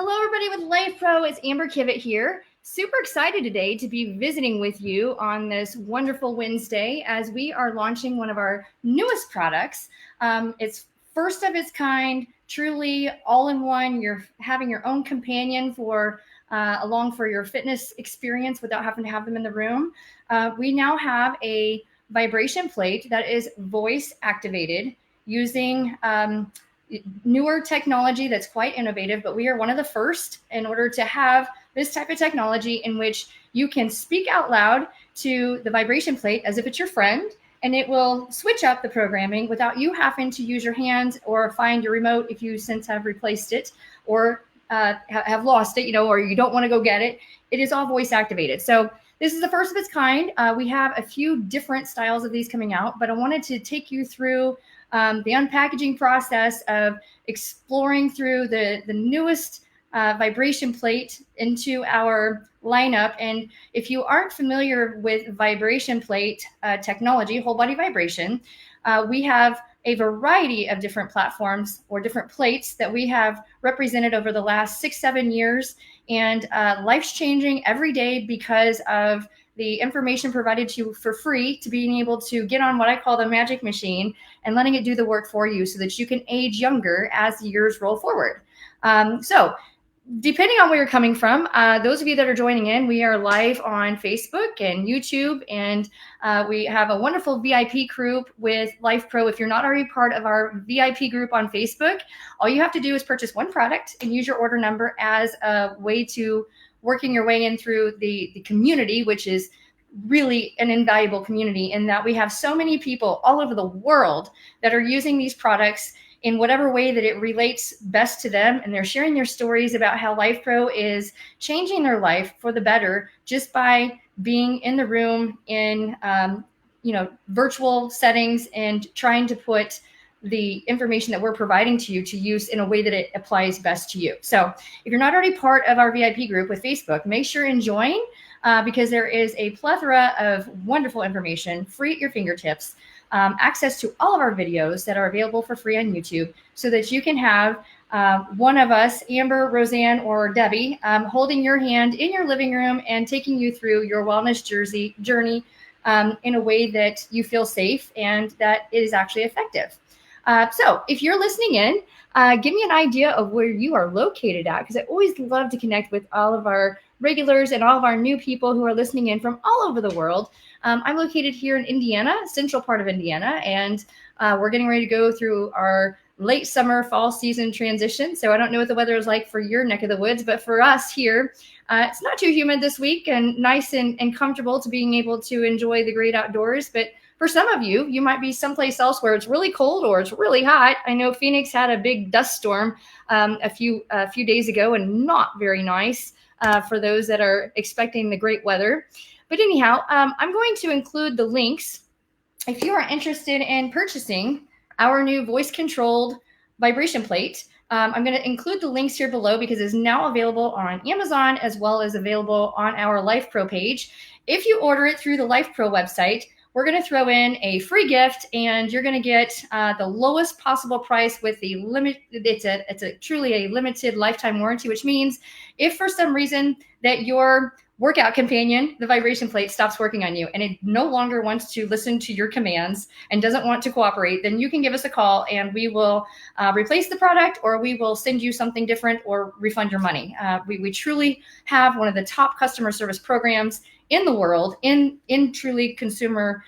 Hello, everybody with Lifepro. It's Amber Kivett here. Super excited today to be visiting with you on this wonderful Wednesday as we are launching one of our newest products. It's first of its kind, truly all-in-one. You're having your own companion for along for your fitness experience without having to have them in the room. We now have a vibration plate that is voice activated using newer technology that's quite innovative, but we are one of the first in order to have this type of technology in which you can speak out loud to the vibration plate as if it's your friend, and it will switch up the programming without you having to use your hands or find your remote if you since have replaced it or have lost it, or you don't want to go get it. It is all voice activated. So this is the first of its kind. We have a few different styles of these coming out, but I wanted to take you through the unpackaging process of exploring through the newest vibration plate into our lineup. And if you aren't familiar with vibration plate technology, whole body vibration, we have a variety of different platforms or different plates that we have represented over the last 6-7 years, and life's changing every day because of the information provided to you for free to being able to get on what I call the magic machine and letting it do the work for you so that you can age younger as the years roll forward. So depending on where you're coming from, those of you that are joining in, we are live on Facebook and YouTube, and we have a wonderful VIP group with Lifepro. If you're not already part of our VIP group on Facebook, all you have to do is purchase one product and use your order number as a way to working your way in through the community, which is really an invaluable community in that we have so many people all over the world that are using these products in whatever way that it relates best to them. And they're sharing their stories about how Lifepro is changing their life for the better just by being in the room in, virtual settings and trying to put the information that we're providing to you to use in a way that it applies best to you. So if you're not already part of our VIP group with Facebook, make sure and join because there is a plethora of wonderful information free at your fingertips, access to all of our videos that are available for free on YouTube so that you can have one of us, Amber, Roseanne, or Debbie, holding your hand in your living room and taking you through your wellness journey in a way that you feel safe and that is actually effective. So if you're listening in, give me an idea of where you are located at, because I always love to connect with all of our regulars and all of our new people who are listening in from all over the world. I'm located here in Indiana, central part of Indiana, and we're getting ready to go through our late summer, fall season transition. So I don't know what the weather is like for your neck of the woods, but for us here, it's not too humid this week and nice and comfortable to being able to enjoy the great outdoors. But for some of you, you might be someplace else where it's really cold or it's really hot. I know Phoenix had a big dust storm a few days ago, and not very nice for those that are expecting the great weather. But anyhow, I'm going to include the links if you are interested in purchasing our new voice-controlled vibration plate. I'm going to include the links here below because it's now available on Amazon as well as available on our Lifepro page. If you order it through the Lifepro website, we're going to throw in a free gift, and you're going to get the lowest possible price with the limit. It's a truly a limited lifetime warranty, which means if for some reason that your workout companion, the vibration plate, stops working on you and it no longer wants to listen to your commands and doesn't want to cooperate, then you can give us a call and we will replace the product, or we will send you something different or refund your money. We truly have one of the top customer service programs in the world in truly consumer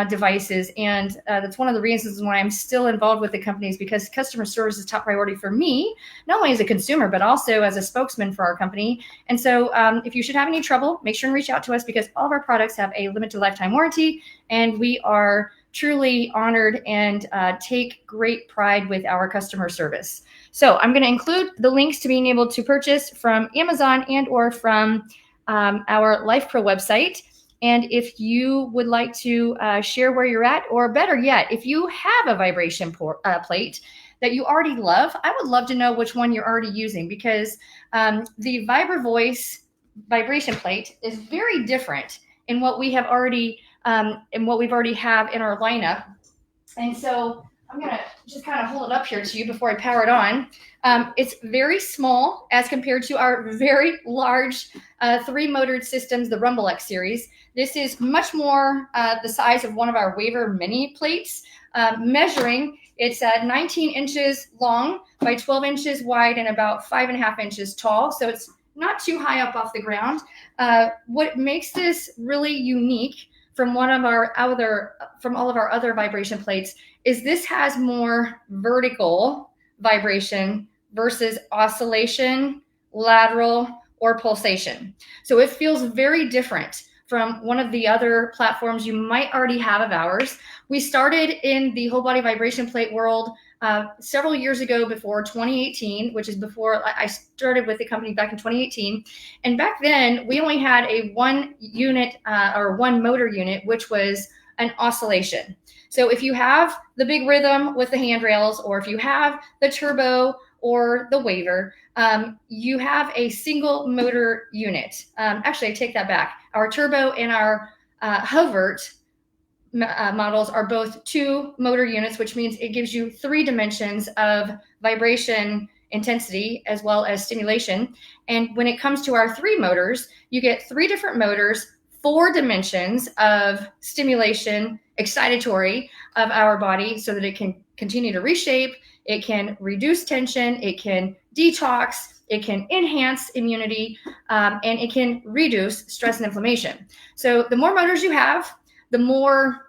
devices. And that's one of the reasons why I'm still involved with the companies, because customer service is top priority for me, not only as a consumer, but also as a spokesman for our company. And so if you should have any trouble, make sure and reach out to us, because all of our products have a limited lifetime warranty, and we are truly honored and take great pride with our customer service. So I'm going to include the links to being able to purchase from Amazon and or from our Lifepro website. And if you would like to share where you're at, or better yet, if you have a vibration plate that you already love, I would love to know which one you're already using, because the VibraVoice vibration plate is very different in what we have already have in our lineup. And so I'm gonna just kind of hold it up here to you before I power it on. It's very small as compared to our very large 3-motored systems, the Rumble X series. This is much more the size of one of our Waver mini plates, measuring. It's 19 inches long by 12 inches wide and about 5.5 inches tall. So it's not too high up off the ground. What makes this really unique from all of our other vibration plates is this has more vertical vibration versus oscillation, lateral, or pulsation. So it feels very different from one of the other platforms you might already have of ours. We started in the whole body vibration plate world several years ago, before 2018, which is before I started with the company back in 2018. And back then, we only had a 1 unit or 1 motor unit, which was an oscillation. So if you have the big rhythm with the handrails, or if you have the turbo or the Waver, you have a single motor unit. Actually, I take that back. Our turbo and our Hovert models are both 2 motor units, which means it gives you 3 dimensions of vibration intensity as well as stimulation. And when it comes to our 3 motors, you get 3 different motors, 4 dimensions of stimulation, excitatory of our body, so that it can continue to reshape, it can reduce tension, it can detox, it can enhance immunity, and it can reduce stress and inflammation. So the more motors you have, the more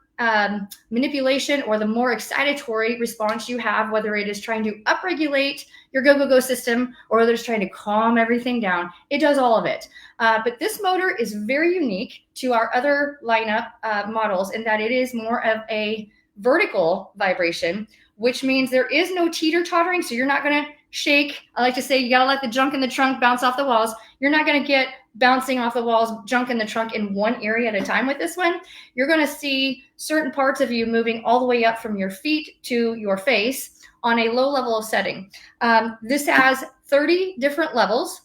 manipulation or the more excitatory response you have, whether it is trying to upregulate your go system or whether it's trying to calm everything down. It does all of it. But this motor is very unique to our other lineup models in that it is more of a vertical vibration, which means there is no teeter-tottering. So you're not going to shake. I like to say you got to let the junk in the trunk bounce off the walls. You're not going to get bouncing off the walls, junk in the trunk in one area at a time with this one. You're going to see certain parts of you moving all the way up from your feet to your face on a low level of setting. This has 30 different levels.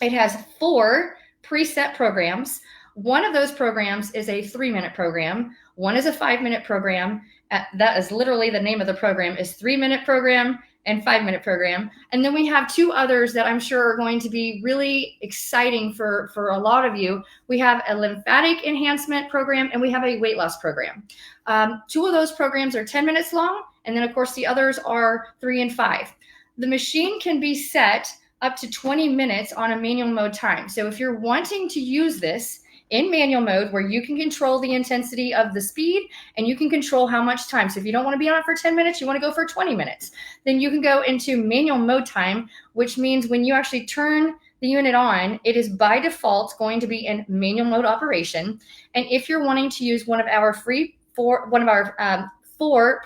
It has 4 preset programs. One of those programs is a 3-minute program. One is a 5-minute program. That is literally the name of the program, is 3-minute program and 5-minute program. And then we have 2 others that I'm sure are going to be really exciting for a lot of you. We have a lymphatic enhancement program and we have a weight loss program. 2 of those programs are 10 minutes long. And then of course the others are 3 and 5. The machine can be set up to 20 minutes on a manual mode time. So if you're wanting to use this in manual mode, where you can control the intensity of the speed and you can control how much time. So if you don't want to be on it for 10 minutes, you want to go for 20 minutes, then you can go into manual mode time, which means when you actually turn the unit on, it is by default going to be in manual mode operation. And if you're wanting to use one of our 4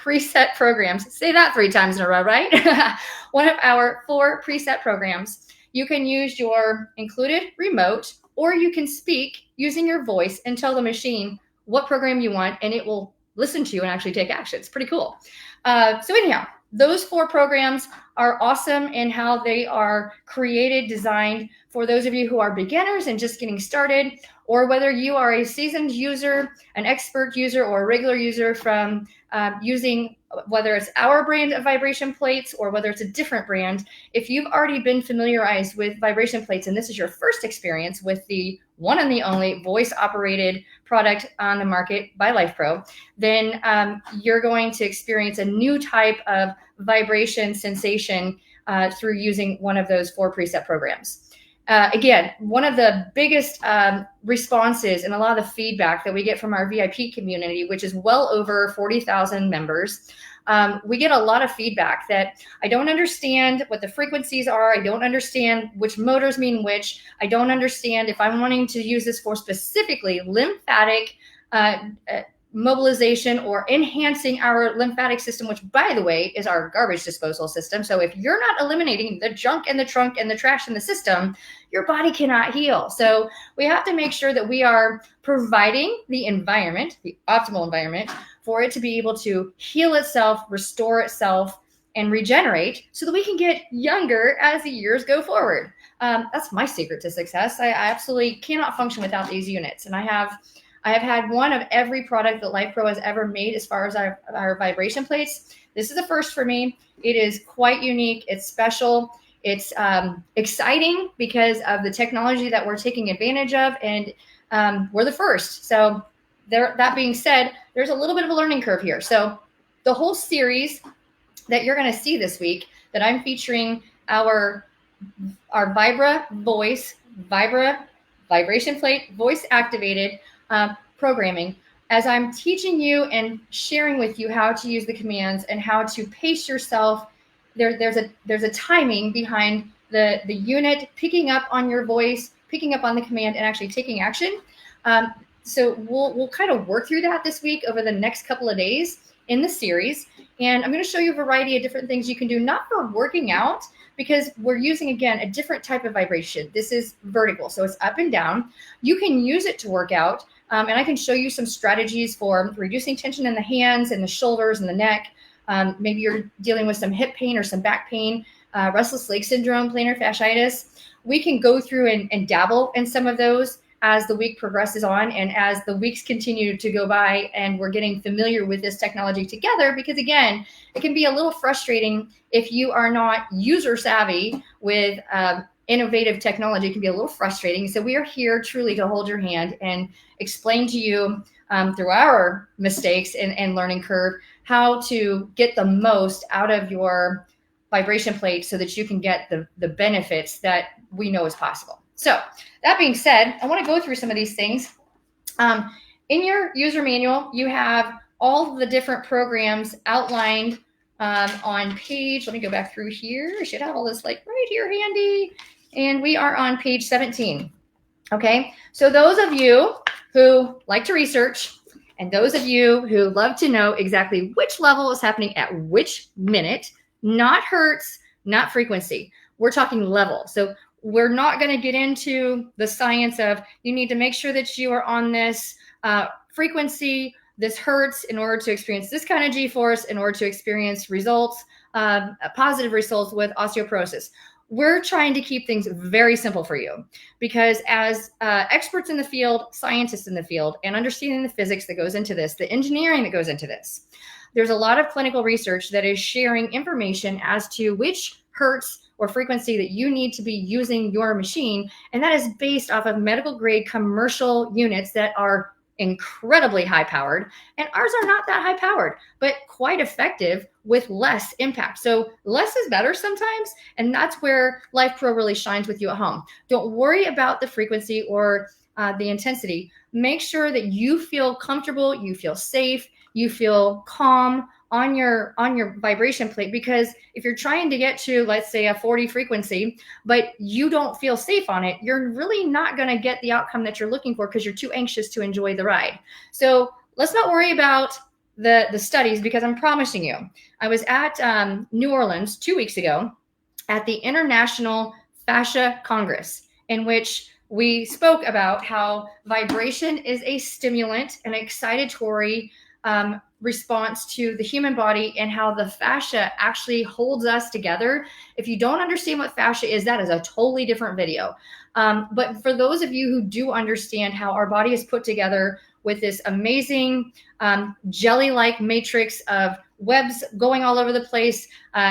preset programs, say that 3 times in a row, right? One of our 4 preset programs, you can use your included remote, or you can speak using your voice and tell the machine what program you want, and it will listen to you and actually take action. It's pretty cool. So anyhow, those 4 programs are awesome in how they are created, designed for those of you who are beginners and just getting started, or whether you are a seasoned user, an expert user, or a regular user from using, whether it's our brand of vibration plates or whether it's a different brand. If you've already been familiarized with vibration plates and this is your first experience with the one and the only voice operated product on the market by Lifepro, then you're going to experience a new type of vibration sensation through using one of those 4 preset programs. Again, one of the biggest responses and a lot of the feedback that we get from our VIP community, which is well over 40,000 members, we get a lot of feedback that I don't understand what the frequencies are. I don't understand which motors mean which. I don't understand if I'm wanting to use this for specifically lymphatic mobilization or enhancing our lymphatic system, which by the way is our garbage disposal system. So if you're not eliminating the junk in the trunk and the trash in the system, your body cannot heal. So we have to make sure that we are providing the environment, the optimal environment, for it to be able to heal itself, restore itself, and regenerate so that we can get younger as the years go forward. That's my secret to success. I absolutely cannot function without these units. And I have I have had one of every product that Lifepro has ever made as far as our vibration plates. This is a first for me. It is quite unique. It's special. It's exciting because of the technology that we're taking advantage of, and we're the first. So that being said, there's a little bit of a learning curve here. So the whole series that you're going to see this week that I'm featuring our Vibra vibration plate, voice activated programming, as I'm teaching you and sharing with you how to use the commands and how to pace yourself. There's a timing behind the unit picking up on your voice, picking up on the command, and actually taking action. So we'll kind of work through that this week over the next couple of days in the series. And I'm going to show you a variety of different things you can do, not for working out, because we're using, again, a different type of vibration. This is vertical, so it's up and down. You can use it to work out, and I can show you some strategies for reducing tension in the hands and the shoulders and the neck. Maybe you're dealing with some hip pain or some back pain, restless leg syndrome, plantar fasciitis. We can go through and dabble in some of those as the week progresses on and as the weeks continue to go by and we're getting familiar with this technology together, because again, it can be a little frustrating if you are not user savvy with innovative technology. It can be a little frustrating. So we are here truly to hold your hand and explain to you through our mistakes and learning curve how to get the most out of your vibration plate so that you can get the benefits that we know is possible. So that being said, I want to go through some of these things. In your user manual, you have all the different programs outlined on page, let me go back through here. I should have all this like right here handy. And we are on page 17. Okay, so those of you who like to research and those of you who love to know exactly which level is happening at which minute, not hertz, not frequency. We're talking level. So we're not going to get into the science of you need to make sure that you are on this frequency, this hertz, in order to experience this kind of G-force, in order to experience results, positive results with osteoporosis. We're trying to keep things very simple for you because as experts in the field, scientists in the field, and understanding the physics that goes into this, the engineering that goes into this, there's a lot of clinical research that is sharing information as to which hertz or frequency that you need to be using your machine. And that is based off of medical grade commercial units that are incredibly high powered. And ours are not that high powered, but quite effective with less impact. So less is better sometimes. And that's where Lifepro really shines with you at home. Don't worry about the frequency or the intensity. Make sure that you feel comfortable, you feel safe, you feel calm on your vibration plate, because if you're trying to get to, let's say, a 40 frequency, but you don't feel safe on it, you're really not going to get the outcome that you're looking for because you're too anxious to enjoy the ride. So let's not worry about the studies, because I'm promising you, I was at New Orleans 2 weeks ago at the International Fascia Congress, in which we spoke about how vibration is a stimulant, an excitatory response to the human body, and how the fascia actually holds us together. If you don't understand what fascia is, that is a totally different video. But for those of you who do understand how our body is put together with this amazing jelly-like matrix of webs going all over the place,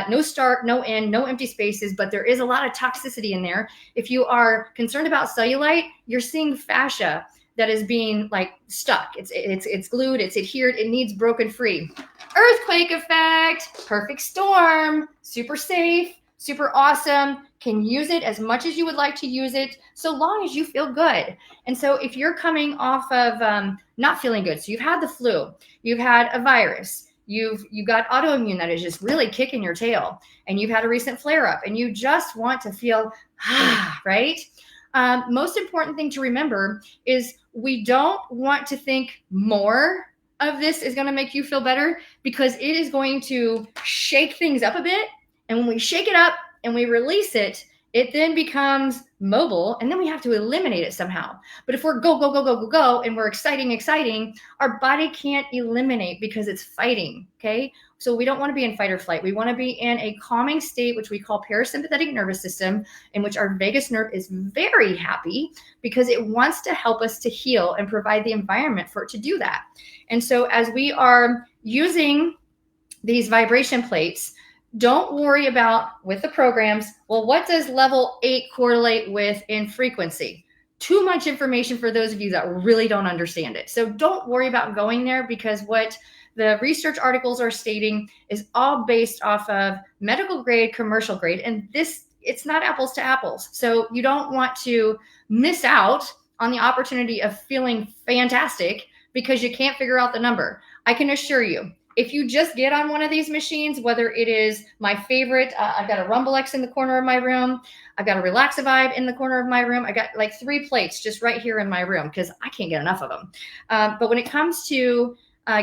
no start, no end, no empty spaces, but there is a lot of toxicity in there. If you are concerned about cellulite, you're seeing fascia that is being like stuck. It's glued, it's adhered, it needs broken free. Earthquake effect, perfect storm, super safe, super awesome. Can use it as much as you would like to use it, so long as you feel good. And so if you're coming off of not feeling good, so you've had the flu, you've had a virus, you've got autoimmune that is just really kicking your tail, and you've had a recent flare up, and you just want to feel right? Most important thing to remember is we don't want to think more of this is going to make you feel better, because it is going to shake things up a bit. And when we shake it up and we release it, it then becomes mobile, and then we have to eliminate it somehow. But if we're go, and we're exciting, our body can't eliminate because it's fighting, okay? So we don't want to be in fight or flight. We want to be in a calming state, which we call parasympathetic nervous system, in which our vagus nerve is very happy because it wants to help us to heal and provide the environment for it to do that. And so as we are using these vibration plates, don't worry about with the programs, well, what does level 8 correlate with in frequency? Too much information for those of you that really don't understand it. So don't worry about going there, because what the research articles are stating is all based off of medical grade, commercial grade, and it's not apples to apples. So you don't want to miss out on the opportunity of feeling fantastic because you can't figure out the number. I can assure you, if you just get on one of these machines, whether it is my favorite, I've got a Rumble X in the corner of my room, I've got a Relax-A-Vibe in the corner of my room, I got like 3 plates just right here in my room because I can't get enough of them. But when it comes to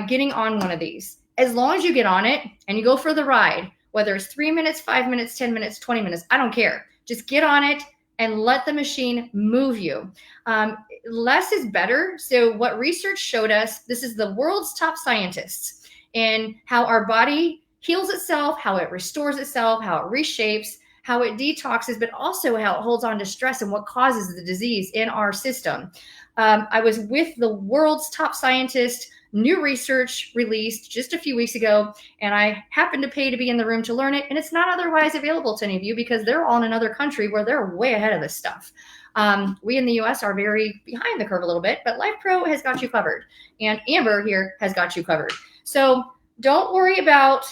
getting on one of these, as long as you get on it and you go for the ride, whether it's 3 minutes, 5 minutes, 10 minutes, 20 minutes, I don't care. Just get on it and let the machine move you. Less is better. So what research showed us, this is the world's top scientists, and how our body heals itself, how it restores itself, how it reshapes, how it detoxes, but also how it holds on to stress and what causes the disease in our system. I was with the world's top scientist, new research released just a few weeks ago, and I happened to pay to be in the room to learn it, and it's not otherwise available to any of you because they're all in another country where they're way ahead of this stuff. We in the US are very behind the curve a little bit, but Lifepro has got you covered, and Amber here has got you covered. So don't worry about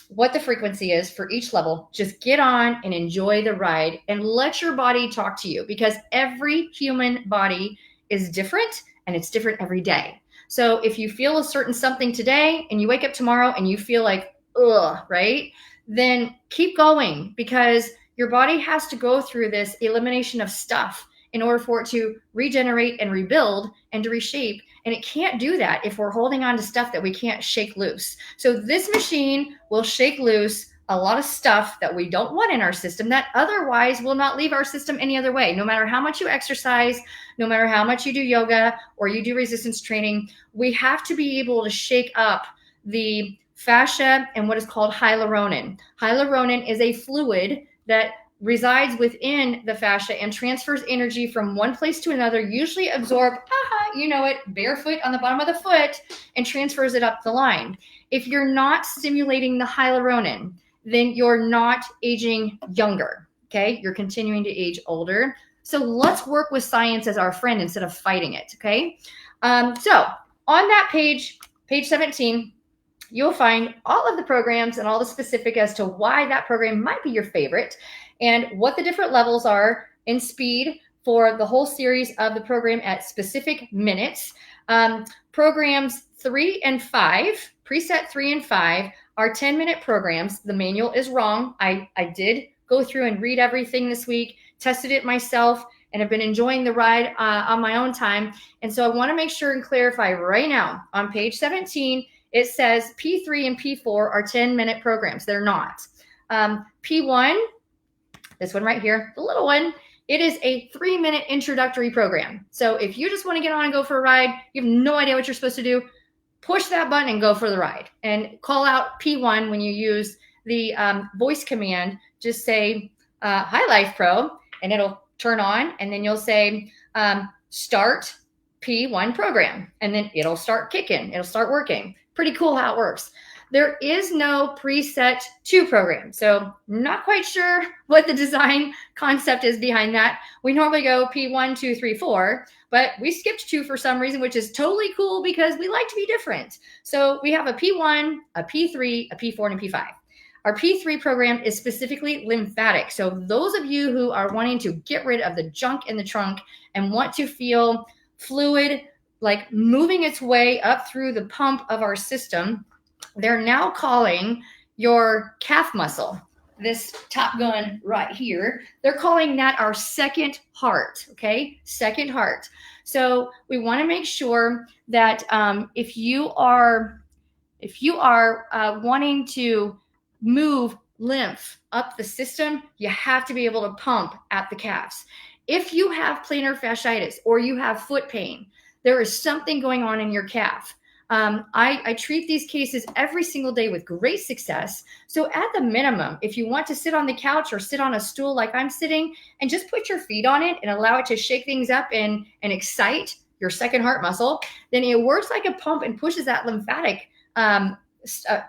what the frequency is for each level. Just get on and enjoy the ride and let your body talk to you, because every human body is different and it's different every day. So if you feel a certain something today and you wake up tomorrow and you feel like, ugh, right? Then keep going, because your body has to go through this elimination of stuff in order for it to regenerate and rebuild and to reshape. And it can't do that if we're holding on to stuff that we can't shake loose. So this machine will shake loose a lot of stuff that we don't want in our system that otherwise will not leave our system any other way. No matter how much you exercise, no matter how much you do yoga or you do resistance training, we have to be able to shake up the fascia and what is called hyaluronin. Hyaluronin is a fluid that resides within the fascia and transfers energy from one place to another, usually absorbed, you know it, barefoot on the bottom of the foot, and transfers it up the line. If you're not stimulating the hyaluronin, then you're not aging younger, okay? You're continuing to age older. So let's work with science as our friend instead of fighting it, okay? So on that page 17, you'll find all of the programs and all the specific as to why that program might be your favorite and what the different levels are in speed for the whole series of the program at specific minutes. Programs 3 and 5, preset 3 and 5 are 10-minute programs. The manual is wrong. I did go through and read everything this week, tested it myself, and have been enjoying the ride on my own time. And so I want to make sure and clarify right now on page 17, it says P3 and P4 are 10-minute programs. They're not. P1, this one right here, the little one, it is a 3-minute introductory program. So if you just want to get on and go for a ride, you have no idea what you're supposed to do, push that button and go for the ride. And call out P1 when you use the voice command. Just say, hi, Lifepro, and it'll turn on. And then you'll say, start P1 program. And then it'll start kicking. It'll start working. Pretty cool how it works. There is no preset 2 program. So not quite sure what the design concept is behind that. We normally go P1, 2, 3, 4, but we skipped 2 for some reason, which is totally cool because we like to be different. So we have a P1, a P3, a P4, and a P5. Our P3 program is specifically lymphatic. So those of you who are wanting to get rid of the junk in the trunk and want to feel fluid, like moving its way up through the pump of our system, they're now calling your calf muscle, this top gun right here, they're calling that our second heart, okay? Second heart. So we want to make sure that if you are wanting to move lymph up the system, you have to be able to pump at the calves. If you have plantar fasciitis or you have foot pain, there is something going on in your calf. I treat these cases every single day with great success. So at the minimum, if you want to sit on the couch or sit on a stool like I'm sitting and just put your feet on it and allow it to shake things up and excite your second heart muscle, then it works like a pump and pushes that lymphatic,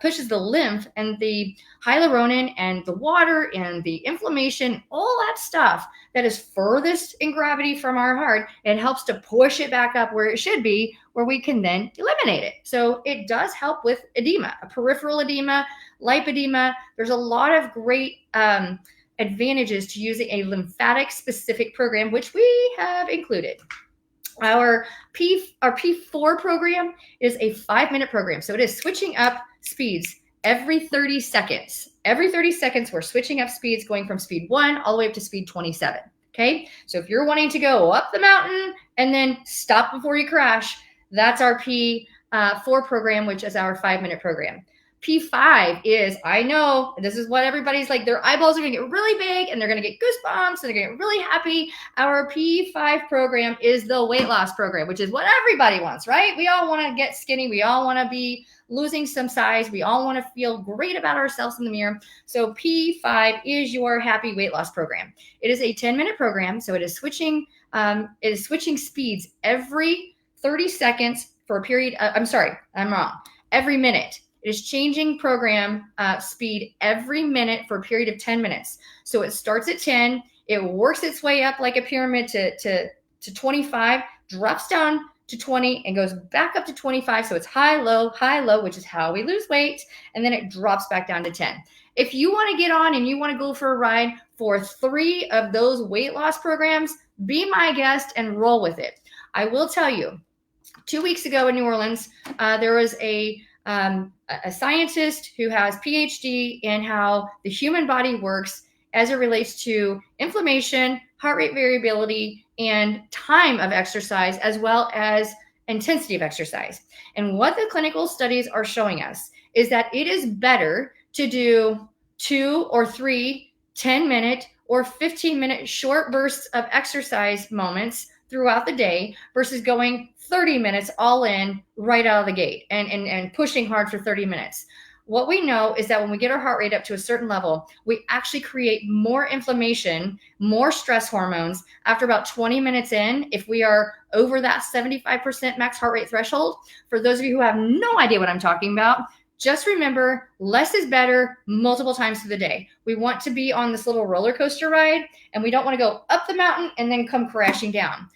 pushes the lymph and the hyaluronan and the water and the inflammation, all that stuff that is furthest in gravity from our heart, and helps to push it back up where it should be, where we can then eliminate it. So it does help with edema, a peripheral edema, lipedema. There's a lot of great advantages to using a lymphatic specific program, which we have included. Our P4 program is a 5-minute program. So it is switching up speeds every 30 seconds. Every 30 seconds, we're switching up speeds, going from speed 1 all the way up to speed 27. Okay. So if you're wanting to go up the mountain and then stop before you crash, that's our P4 program, which is our 5-minute program. P5 is, I know this is what everybody's like, their eyeballs are going to get really big and they're going to get goosebumps and they're going to get really happy. Our P5 program is the weight loss program, which is what everybody wants, right? We all want to get skinny. We all want to be losing some size. We all want to feel great about ourselves in the mirror. So P5 is your happy weight loss program. It is a 10-minute program. So it is switching speeds every 30 seconds for a period. I'm wrong. Every minute. It is changing program speed every minute for a period of 10 minutes. So it starts at 10, it works its way up like a pyramid to 25, drops down to 20 and goes back up to 25. So it's high, low, which is how we lose weight. And then it drops back down to 10. If you want to get on and you want to go for a ride for 3 of those weight loss programs, be my guest and roll with it. I will tell you, 2 weeks ago in New Orleans, there was a scientist who has PhD in how the human body works as it relates to inflammation, heart rate variability, and time of exercise, as well as intensity of exercise. And what the clinical studies are showing us is that it is better to do 2 or 3 10-minute or 15-minute short bursts of exercise moments throughout the day versus going 30 minutes all in right out of the gate and pushing hard for 30 minutes. What we know is that when we get our heart rate up to a certain level, we actually create more inflammation, more stress hormones after about 20 minutes in, if we are over that 75% max heart rate threshold. For those of you who have no idea what I'm talking about, just remember, less is better multiple times through the day. We want to be on this little roller coaster ride, and we don't want to go up the mountain and then come crashing down.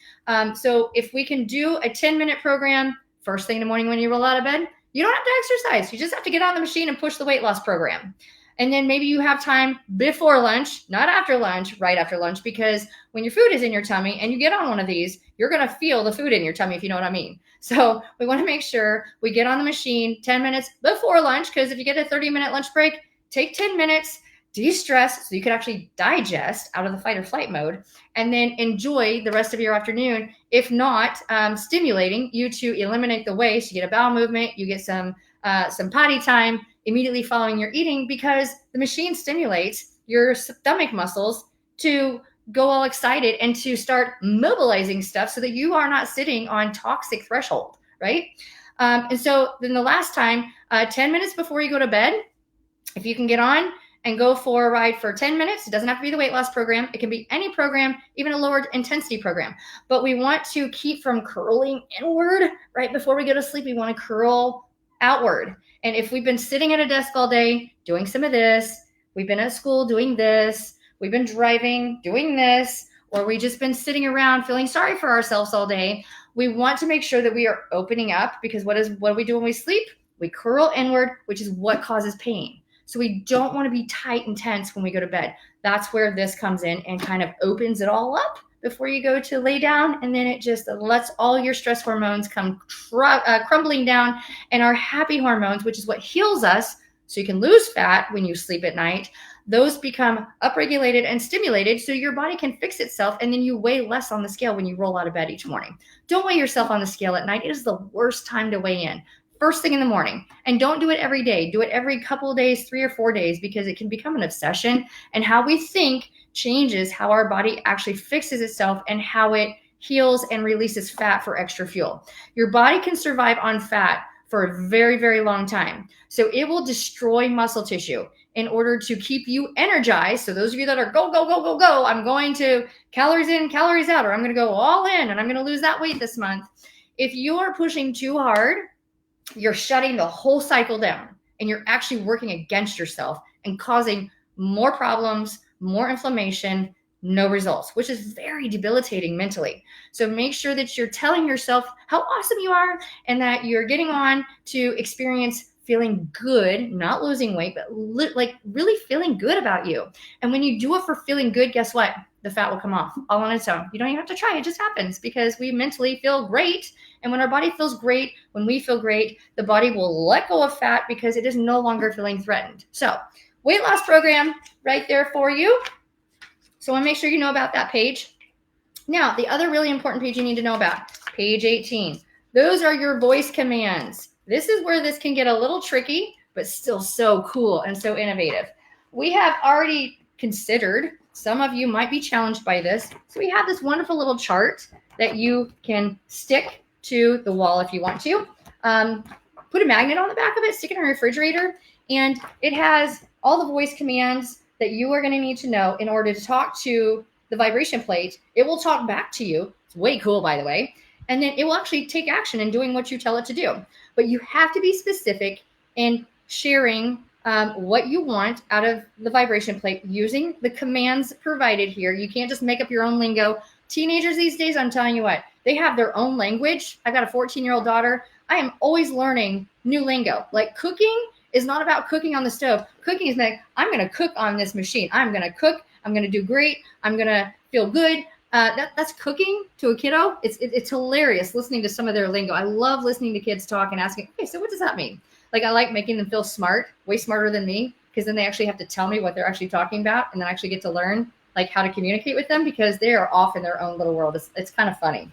So if we can do a 10-minute program first thing in the morning when you roll out of bed, you don't have to exercise. You just have to get on the machine and push the weight loss program. And then maybe you have time before lunch, not after lunch, right after lunch, because when your food is in your tummy and you get on one of these, you're going to feel the food in your tummy, if you know what I mean. So we want to make sure we get on the machine 10 minutes before lunch, because if you get a 30-minute lunch break, take 10 minutes, de-stress so you can actually digest out of the fight or flight mode, and then enjoy the rest of your afternoon. If not, stimulating you to eliminate the waste. You get a bowel movement, you get some potty time immediately following your eating, because the machine stimulates your stomach muscles to go all excited and to start mobilizing stuff so that you are not sitting on toxic threshold, right? And so then the last time, 10 minutes before you go to bed, if you can get on and go for a ride for 10 minutes, it doesn't have to be the weight loss program. It can be any program, even a lower intensity program. But we want to keep from curling inward right before we go to sleep. We want to curl outward. And if we've been sitting at a desk all day doing some of this, we've been at school doing this, we've been driving doing this, or we just been sitting around feeling sorry for ourselves all day, we want to make sure that we are opening up, because what do we do when we sleep? We curl inward, which is what causes pain. So we don't want to be tight and tense when we go to bed. That's where this comes in and kind of opens it all up before you go to lay down. And then it just lets all your stress hormones come crumbling down, and our happy hormones, which is what heals us so you can lose fat when you sleep at night, those become upregulated and stimulated so your body can fix itself, and then you weigh less on the scale when you roll out of bed each morning. Don't weigh yourself on the scale at night. It is the worst time to weigh in. First thing in the morning. And don't do it every day. Do it every couple of days, 3 or 4 days, because it can become an obsession. And how we think changes how our body actually fixes itself and how it heals and releases fat for extra fuel. Your body can survive on fat for a very, very long time. So it will destroy muscle tissue in order to keep you energized. So those of you that are go, go, go, go, go, I'm going to calories in, calories out, or I'm going to go all in and I'm going to lose that weight this month. If you are pushing too hard, you're shutting the whole cycle down and you're actually working against yourself and causing more problems, more inflammation, no results, which is very debilitating mentally. So make sure that you're telling yourself how awesome you are and that you're getting on to experience feeling good, not losing weight, but like really feeling good about you. And when you do it for feeling good, guess what? The fat will come off all on its own. You don't even have to try. It just happens because we mentally feel great. And when our body feels great, when we feel great, the body will let go of fat because it is no longer feeling threatened. So weight loss program right there for you. So I want to make sure you know about that page. Now, the other really important page you need to know about, page 18. Those are your voice commands. This is where this can get a little tricky, but still so cool and so innovative. We have already considered, some of you might be challenged by this. So we have this wonderful little chart that you can stick to the wall if you want to. Put a magnet on the back of it, stick it in a refrigerator, and it has all the voice commands that you are going to need to know in order to talk to the vibration plate. It will talk back to you. It's way cool, by the way. And then it will actually take action in doing what you tell it to do. But you have to be specific in sharing what you want out of the vibration plate using the commands provided here. You can't just make up your own lingo. Teenagers these days, I'm telling you what, they have their own language. I've got a 14-year-old daughter. I am always learning new lingo. Like cooking is not about cooking on the stove. Cooking is like, I'm going to cook on this machine. I'm going to cook. I'm going to do great. I'm going to feel good. That's cooking to a kiddo. It's hilarious listening to some of their lingo. I love listening to kids talk and asking, okay, so what does that mean? Like I like making them feel smart, way smarter than me, because then they actually have to tell me what they're actually talking about and then actually get to learn like how to communicate with them because they are off in their own little world. It's kind of funny.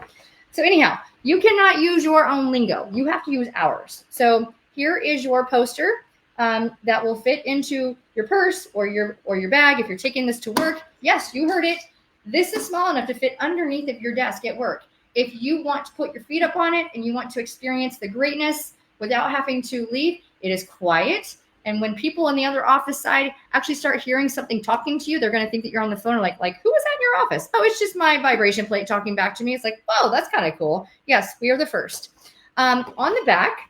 So anyhow, you cannot use your own lingo. You have to use ours. So here is your poster that will fit into your purse or your bag if you're taking this to work. Yes, you heard it. This is small enough to fit underneath of your desk at work. If you want to put your feet up on it and you want to experience the greatness without having to leave, it is quiet. And when people on the other office side actually start hearing something talking to you, they're going to think that you're on the phone or like, who is that in your office? Oh, it's just my vibration plate talking back to me. It's like, whoa, that's kind of cool. Yes, we are the first. On the back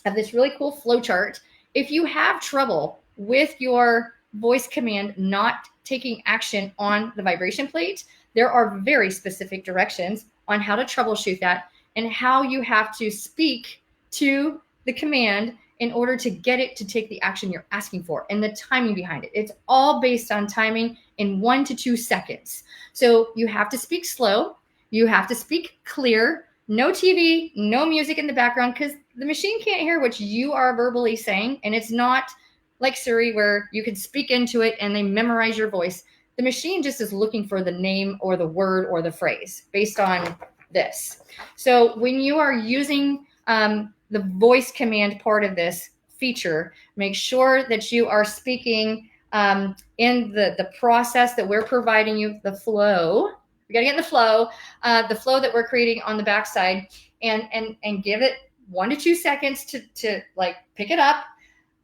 of this really cool flow chart, if you have trouble with your voice command not taking action on the vibration plate, there are very specific directions on how to troubleshoot that and how you have to speak to the command in order to get it to take the action you're asking for and the timing behind it. It's all based on timing in 1 to 2 seconds. So you have to speak slow. You have to speak clear. No TV, no music in the background because the machine can't hear what you are verbally saying. And it's not like Siri where you can speak into it and they memorize your voice. The machine just is looking for the name or the word or the phrase based on this. So when you are using the voice command part of this feature, make sure that you are speaking in the process that we're providing you, the flow. We got to get in the flow that we're creating on the backside and give it 1 to 2 seconds to like pick it up.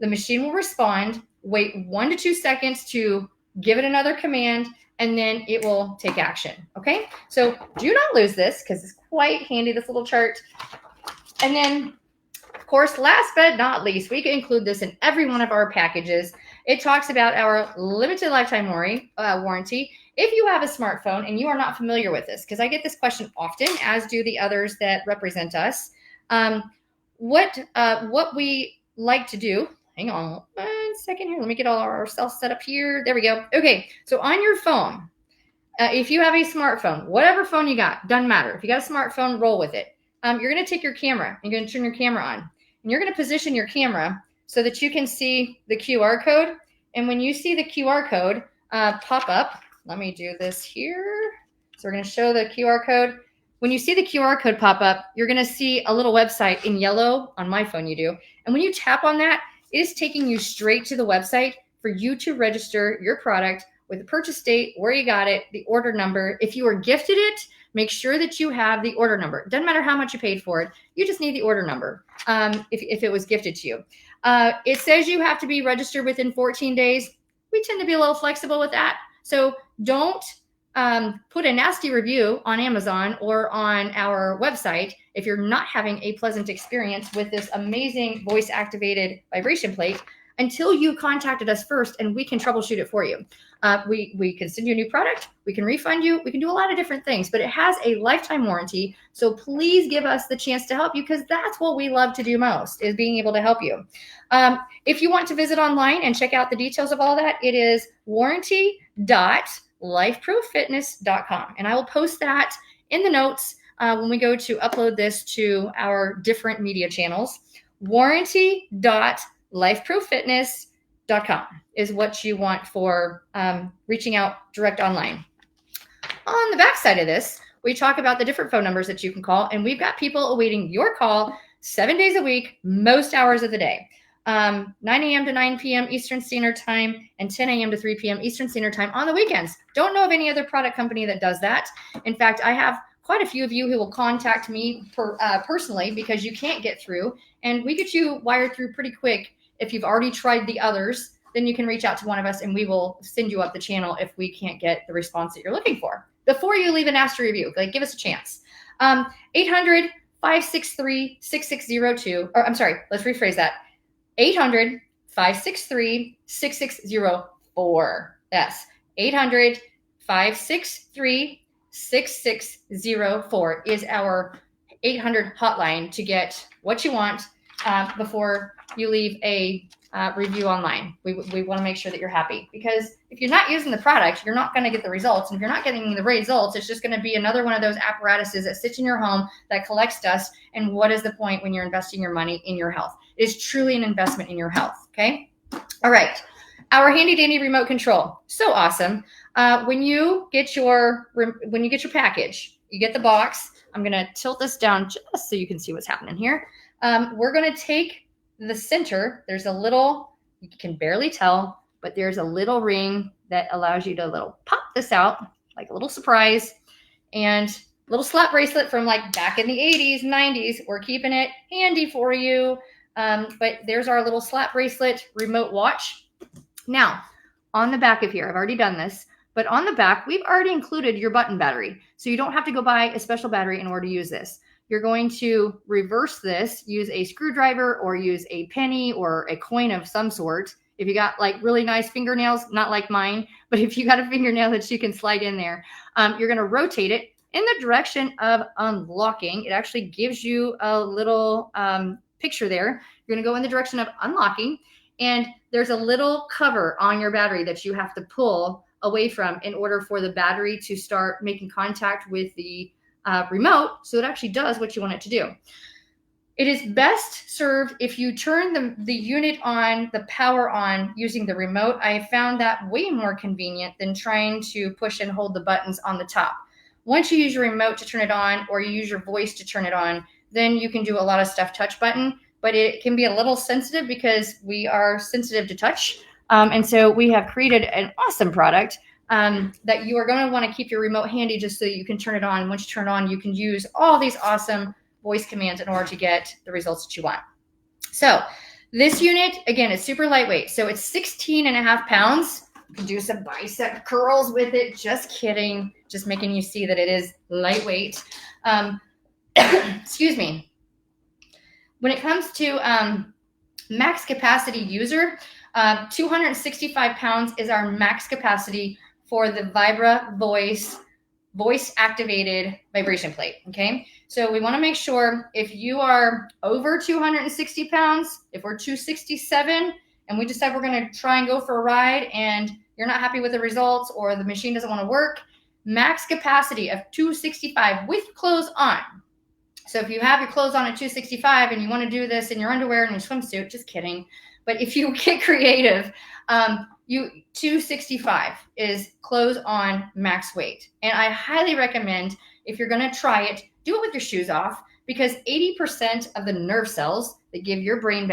The machine will respond, wait 1 to 2 seconds to give it another command, and then it will take action. Okay. So do not lose this because it's quite handy, this little chart. And then of course, last but not least, we can include this in every one of our packages. It talks about our limited lifetime warranty. If you have a smartphone and you are not familiar with this, because I get this question often, as do the others that represent us, what we like to do, hang on 1 second here. Let me get all ourselves set up here. There we go. Okay, so on your phone, if you have a smartphone, whatever phone you got, doesn't matter. If you got a smartphone, roll with it. You're going to take your camera. You're going to turn your camera on. And you're going to position your camera so that you can see the QR code. And when you see the QR code pop up, let me do this here. So we're going to show the QR code. When you see the QR code pop up, you're going to see a little website in yellow. On my phone, you do. And when you tap on that, it is taking you straight to the website for you to register your product with the purchase date, where you got it, the order number. If you were gifted it, make sure that you have the order number. Doesn't matter how much you paid for it. You just need the order number if it was gifted to you. It says you have to be registered within 14 days. We tend to be a little flexible with that. So don't put a nasty review on Amazon or on our website if you're not having a pleasant experience with this amazing voice activated vibration plate until you contacted us first, and we can troubleshoot it for you. We can send you a new product, we can refund you, we can do a lot of different things, but it has a lifetime warranty. So please give us the chance to help you, because that's what we love to do most, is being able to help you. If you want to visit online and check out the details of all that, it is warranty.lifeprofitness.com. And I will post that in the notes when we go to upload this to our different media channels. Warranty.lifeprofitness.com is what you want for reaching out direct online. On the back side of this, we talk about the different phone numbers that you can call, and we've got people awaiting your call 7 days a week, most hours of the day. 9 a.m. to 9 p.m. Eastern Standard Time and 10 a.m. to 3 p.m. Eastern Standard Time on the weekends. Don't know of any other product company that does that. In fact, I have quite a few of you who will contact me personally because you can't get through, and we get you wired through pretty quick. If you've already tried the others, then you can reach out to one of us and we will send you up the channel if we can't get the response that you're looking for. Before you leave a nasty review, give us a chance. 800-563-6602, or I'm sorry, let's rephrase that. 800-563-6604. Yes, 800-563-6604 is our 800 hotline to get what you want before you leave a review online. We want to make sure that you're happy, because if you're not using the product, you're not going to get the results. And if you're not getting the results, it's just going to be another one of those apparatuses that sits in your home that collects dust. And what is the point when you're investing your money in your health? It is truly an investment in your health. Okay. All right. Our handy dandy remote control. So awesome. When you get your package, you get the box. I'm going to tilt this down just so you can see what's happening here. We're going to take the center. There's a little, you can barely tell, but there's a little ring that allows you to pop this out, like a little surprise, and little slap bracelet from back in the 80s, 90s. We're keeping it handy for you. But there's our little slap bracelet remote watch. Now, on the back of here, I've already done this, but on the back, we've already included your button battery. So you don't have to go buy a special battery in order to use this. You're going to reverse this, use a screwdriver or use a penny or a coin of some sort. If you got really nice fingernails, not like mine, but if you got a fingernail that you can slide in there, you're going to rotate it in the direction of unlocking. It actually gives you a little picture there. You're going to go in the direction of unlocking, and there's a little cover on your battery that you have to pull away from in order for the battery to start making contact with the remote, so it actually does what you want it to do. It is best served if you turn the unit on, the power on, using the remote. I have found that way more convenient than trying to push and hold the buttons on the top. Once you use your remote to turn it on, or you use your voice to turn it on, then you can do a lot of stuff touch button, but it can be a little sensitive because we are sensitive to touch. And so we have created an awesome product that you are going to want to keep your remote handy just so you can turn it on. Once you turn it on, you can use all these awesome voice commands in order to get the results that you want. So this unit, again, is super lightweight. So it's 16.5 pounds. You can do some bicep curls with it. Just kidding. Just making you see that it is lightweight. Excuse me. When it comes to max capacity user, 265 pounds is our max capacity for the Vibra voice activated vibration plate. Okay. So we want to make sure if you are over 260 pounds, if we're 267 and we decide we're going to try and go for a ride and you're not happy with the results or the machine doesn't want to work, max capacity of 265 with clothes on. So if you have your clothes on at 265 and you want to do this in your underwear and your swimsuit, just kidding. But if you get creative, 265 is clothes on max weight. And I highly recommend, if you're going to try it, do it with your shoes off, because 80% of the nerve cells that give your brain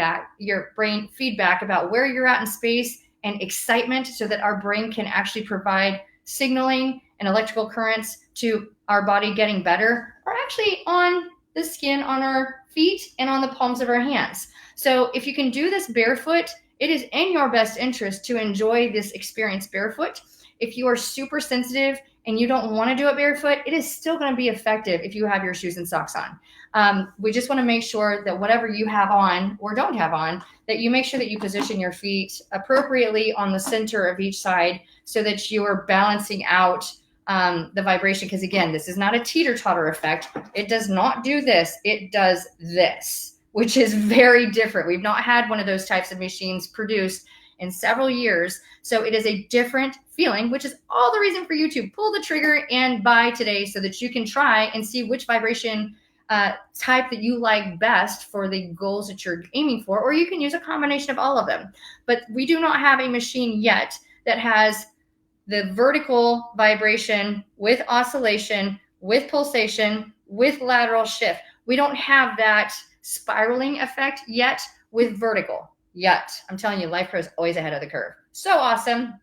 feedback about where you're at in space and excitement so that our brain can actually provide signaling and electrical currents to our body getting better are actually on the skin on our feet and on the palms of our hands. So if you can do this barefoot, it is in your best interest to enjoy this experience barefoot. If you are super sensitive and you don't want to do it barefoot, it is still going to be effective if you have your shoes and socks on. We just want to make sure that whatever you have on or don't have on, that you make sure that you position your feet appropriately on the center of each side so that you are balancing out the vibration. Because again, this is not a teeter-totter effect. It does not do this. It does this, which is very different. We've not had one of those types of machines produced in several years. So it is a different feeling, which is all the reason for you to pull the trigger and buy today so that you can try and see which vibration type that you like best for the goals that you're aiming for, or you can use a combination of all of them. But we do not have a machine yet that has the vertical vibration with oscillation, with pulsation, with lateral shift. We don't have that spiraling effect yet with vertical yet. I'm telling you, Lifepro is always ahead of the curve. So awesome.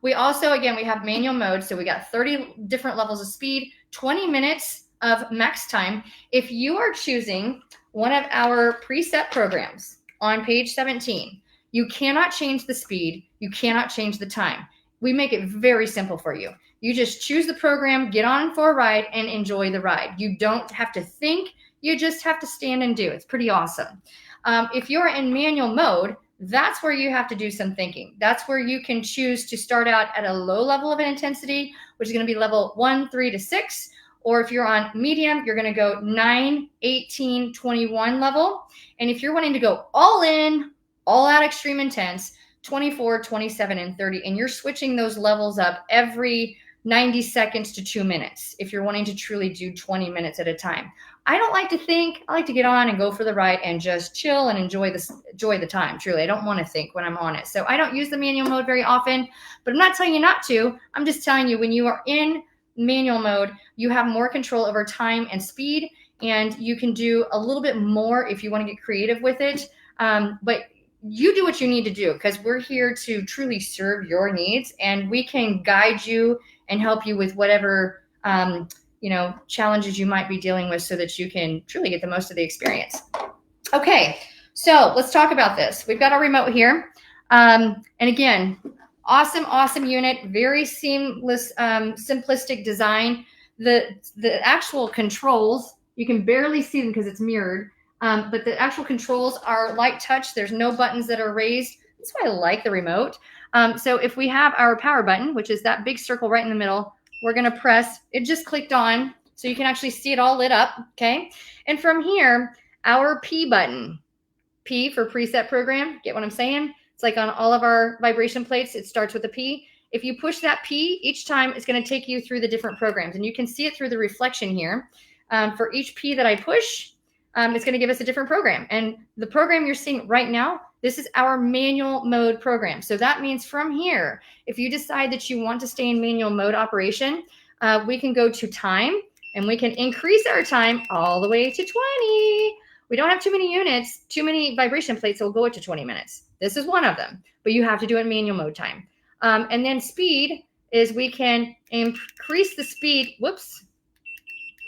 We also, again, we have manual mode. So we got 30 different levels of speed, 20 minutes of max time. If you are choosing one of our preset programs on page 17, you cannot change the speed. You cannot change the time. We make it very simple for you. You just choose the program, get on for a ride, and enjoy the ride. You don't have to think. You just have to stand and do. It's pretty awesome. If you're in manual mode, that's where you have to do some thinking. That's where you can choose to start out at a low level of an intensity, which is going to be level 1, 3 to 6. Or if you're on medium, you're going to go 9, 18, 21 level. And if you're wanting to go all in, all out extreme intense, 24, 27, and 30. And you're switching those levels up every 90 seconds to 2 minutes if you're wanting to truly do 20 minutes at a time. I don't like to think. I like to get on and go for the ride and just chill and enjoy the time. Truly, I don't want to think when I'm on it. So I don't use the manual mode very often, but I'm not telling you not to. I'm just telling you when you are in manual mode, you have more control over time and speed, and you can do a little bit more if you want to get creative with it. But you do what you need to do, because we're here to truly serve your needs, and we can guide you and help you with whatever challenges you might be dealing with so that you can truly get the most of the experience. Okay, so let's talk about this. We've got our remote here. And again, awesome unit, very seamless, simplistic design. The actual controls, you can barely see them because it's mirrored, but the actual controls are light touch. There's no buttons that are raised. That's why I like the remote. So if we have our power button, which is that big circle right in the middle, we're going to press, it just clicked on, so you can actually see it all lit up, okay? And from here, our P button, P for preset program, get what I'm saying? It's like on all of our vibration plates, it starts with a P. If you push that P, each time it's going to take you through the different programs, and you can see it through the reflection here. For each P that I push, it's going to give us a different program. And the program you're seeing right now, this is our manual mode program. So that means from here, if you decide that you want to stay in manual mode operation, we can go to time, and we can increase our time all the way to 20. We don't have too many units, too many vibration plates that will go up to 20 minutes. This is one of them, but you have to do it in manual mode time. And then speed is we can increase the speed. Whoops.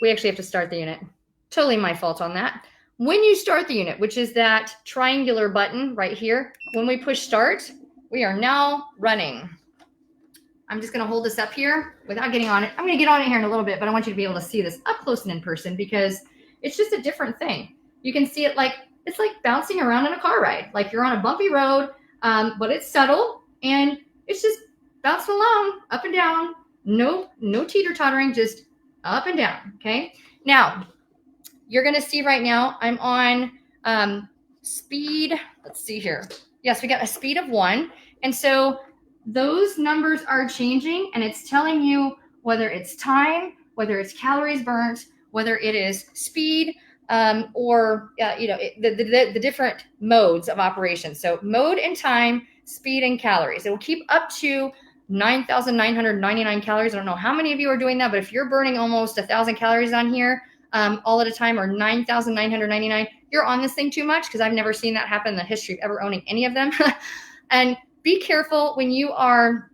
We actually have to start the unit. Totally my fault on that. When you start the unit, which is that triangular button right here, when we push start, we are now running. I'm just going to hold this up here without getting on it. I'm going to get on it here in a little bit, but I want you to be able to see this up close and in person, because it's just a different thing. You can see it like, it's like bouncing around in a car ride. Like you're on a bumpy road, but it's subtle, and it's just bouncing along, up and down. No teeter-tottering, just up and down, okay? Now, you're going to see right now I'm on speed. Let's see here. Yes, we got a speed of 1. And so those numbers are changing, and it's telling you whether it's time, whether it's calories burnt, whether it is speed, or the different modes of operation. So mode and time, speed and calories. It will keep up to 9,999 calories. I don't know how many of you are doing that, but if you're burning almost 1,000 calories on here all at a time, or 9,999, you're on this thing too much, because I've never seen that happen in the history of ever owning any of them. And be careful when you are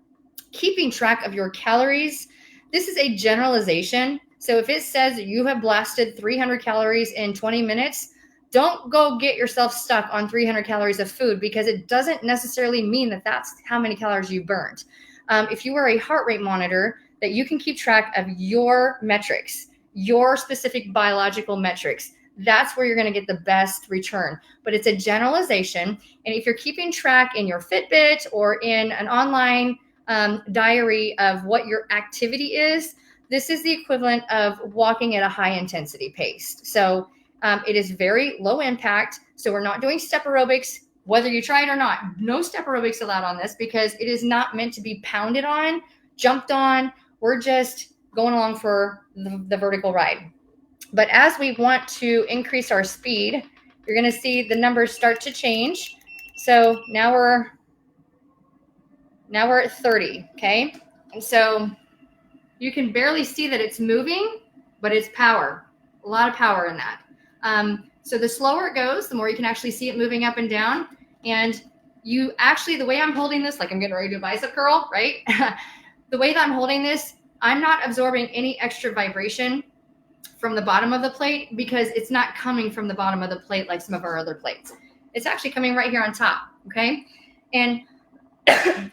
keeping track of your calories. This is a generalization. So if it says that you have blasted 300 calories in 20 minutes, don't go get yourself stuck on 300 calories of food, because it doesn't necessarily mean that that's how many calories you burned. If you wear a heart rate monitor, that you can keep track of your metrics, your specific biological metrics, that's where you're going to get the best return. But it's a generalization. And if you're keeping track in your Fitbit or in an online diary of what your activity is, this is the equivalent of walking at a high intensity pace. So it is very low impact. So we're not doing step aerobics, whether you try it or not. No step aerobics allowed on this, because it is not meant to be pounded on, jumped on. We're just going along for the vertical ride. But as we want to increase our speed, you're going to see the numbers start to change. So now we're at 30, okay? And so you can barely see that it's moving, but it's power, a lot of power in that. So the slower it goes, the more you can actually see it moving up and down. And you actually, the way I'm holding this, like I'm getting ready to do a bicep curl, right? The way that I'm holding this, I'm not absorbing any extra vibration from the bottom of the plate, because it's not coming from the bottom of the plate like some of our other plates. It's actually coming right here on top, okay? And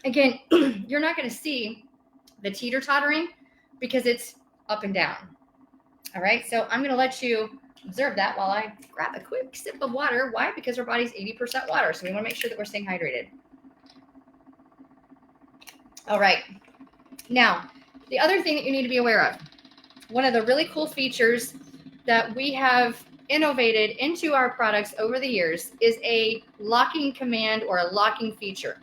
again, you're not going to see the teeter-tottering because it's up and down. All right, so I'm going to let you observe that while I grab a quick sip of water. Why? Because our body's 80% water, so we want to make sure that we're staying hydrated. All right, now, the other thing that you need to be aware of, one of the really cool features that we have innovated into our products over the years is a locking command or a locking feature.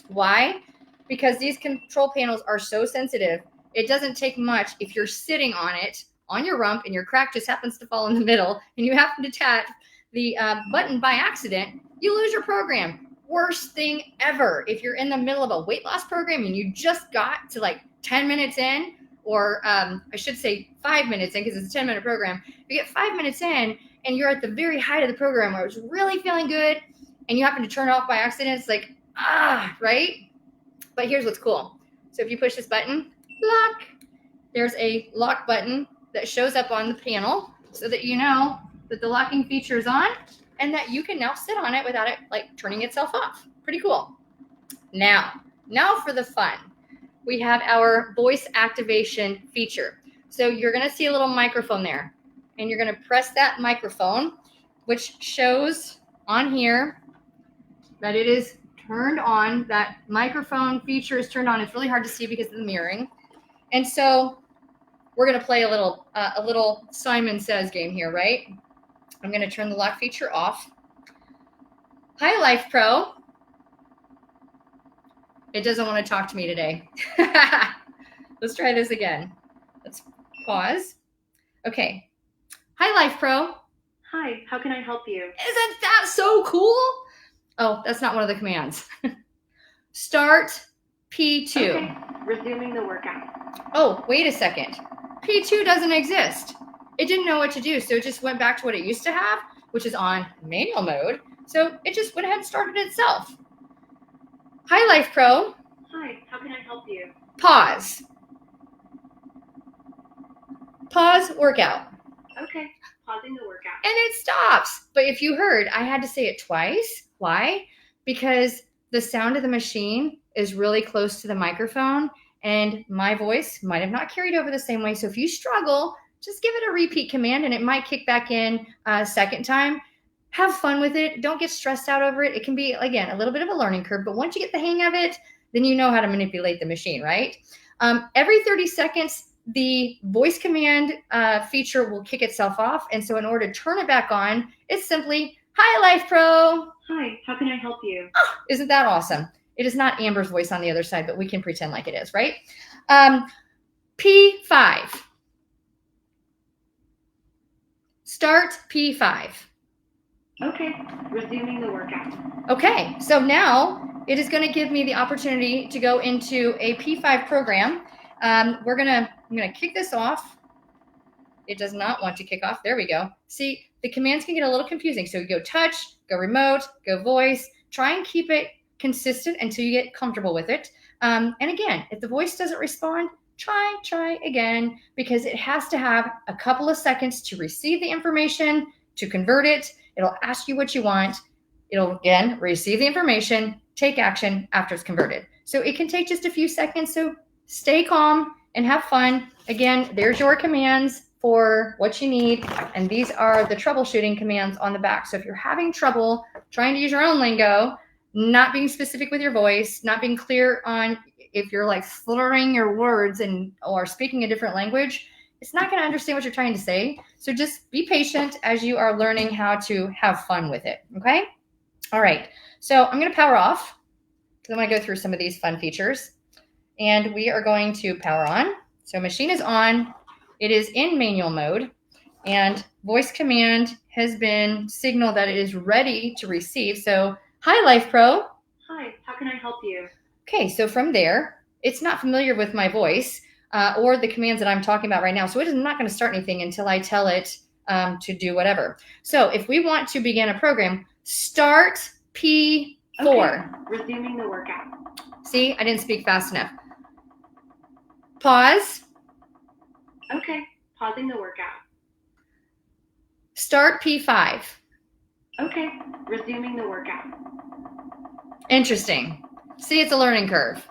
Why? Because these control panels are so sensitive. It doesn't take much if you're sitting on it, on your rump, and your crack just happens to fall in the middle, and you happen to tap the button by accident, you lose your program. Worst thing ever. If you're in the middle of a weight loss program and you just got to like 10 minutes in, or I should say 5 minutes in, because it's a 10-minute program. You get 5 minutes in and you're at the very height of the program where it's really feeling good, and you happen to turn it off by accident. It's like, right? But here's what's cool. So if you push this button, lock, there's a lock button that shows up on the panel so that you know that the locking feature is on and that you can now sit on it without it like turning itself off. Pretty cool. Now for the fun. We have our voice activation feature. So you're going to see a little microphone there, and you're going to press that microphone, which shows on here that it is turned on. That microphone feature is turned on. It's really hard to see because of the mirroring. And so we're going to play a little Simon Says game here, right? I'm going to turn the lock feature off. Hi, Lifepro. It doesn't want to talk to me today. Let's try this again. Let's pause. Okay. Hi, Lifepro. Hi, how can I help you? Isn't that so cool? Oh, that's not one of the commands. Start P2. Okay, resuming the workout. Oh, wait a second. P2 doesn't exist. It didn't know what to do, so it just went back to what it used to have, which is on manual mode. So it just went ahead and started itself. Hi, Lifepro. Hi, how can I help you? Pause. Pause workout. Okay, pausing the workout. And it stops. But if you heard, I had to say it twice. Why? Because the sound of the machine is really close to the microphone, and my voice might have not carried over the same way. So if you struggle, just give it a repeat command and it might kick back in a second time. Have fun with it. Don't get stressed out over it. It can be, again, a little bit of a learning curve, but once you get the hang of it, then you know how to manipulate the machine, right? Every 30 seconds, the voice command feature will kick itself off. And so in order to turn it back on, it's simply, hi, Lifepro. Hi, how can I help you? Oh, isn't that awesome? It is not Amber's voice on the other side, but we can pretend like it is, right? P5. Start P5. Okay, resuming the workout. Okay, so now it is going to give me the opportunity to go into a P5 program. I'm going to kick this off. It does not want to kick off. There we go. See, the commands can get a little confusing. So you go touch, go remote, go voice. Try and keep it consistent until you get comfortable with it. And again, if the voice doesn't respond, try again, because it has to have a couple of seconds to receive the information, to convert it. It'll ask you what you want. It'll again receive the information, take action after it's converted. So it can take just a few seconds. So stay calm and have fun. Again, there's your commands for what you need. And these are the troubleshooting commands on the back. So if you're having trouble trying to use your own lingo, not being specific with your voice, not being clear on if you're like slurring your words and or speaking a different language, it's not going to understand what you're trying to say. So just be patient as you are learning how to have fun with it. Okay. All right. So I'm going to power off because I'm going to go through some of these fun features, and we are going to power on. So machine is on. It is in manual mode, and voice command has been signaled that it is ready to receive. So hi, Lifepro. Hi, how can I help you? Okay, so from there, it's not familiar with my voice or the commands that I'm talking about right now. So it is not going to start anything until I tell it to do whatever. So if we want to begin a program, start P4. Okay, resuming the workout. See, I didn't speak fast enough. Pause. Okay, pausing the workout. Start P5. Okay, resuming the workout. Interesting. See, it's a learning curve.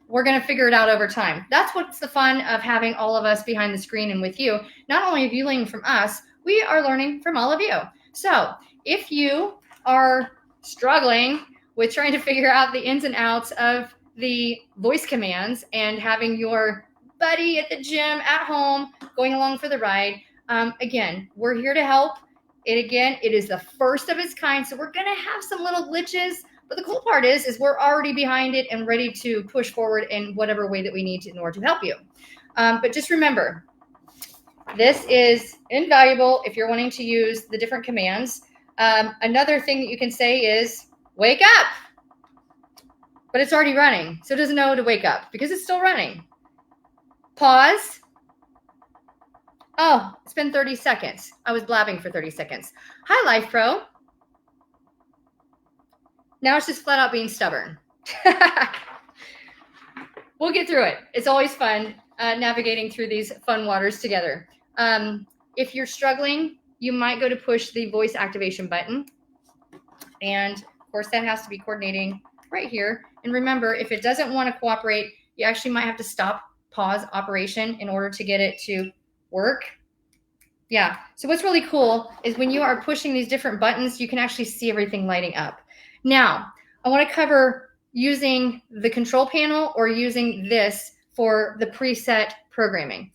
We're going to figure it out over time. That's what's the fun of having all of us behind the screen and with you. Not only are you learning from us, we are learning from all of you. So if you are struggling with trying to figure out the ins and outs of the voice commands and having your buddy at the gym, at home, going along for the ride, again, we're here to help. It is the first of its kind, so we're going to have some little glitches. But the cool part is we're already behind it and ready to push forward in whatever way that we need to in order to help you. But just remember, this is invaluable if you're wanting to use the different commands. Another thing that you can say is, wake up. But it's already running, so it doesn't know to wake up because it's still running. Pause. Oh, it's been 30 seconds. I was blabbing for 30 seconds. Hi, Lifepro. Now it's just flat out being stubborn. We'll get through it. It's always fun navigating through these fun waters together. If you're struggling, you might go to push the voice activation button. And of course, that has to be coordinating right here. And remember, if it doesn't want to cooperate, you actually might have to stop, pause operation in order to get it to work. Yeah. So what's really cool is when you are pushing these different buttons, you can actually see everything lighting up. Now, I want to cover using the control panel or using this for the preset programming.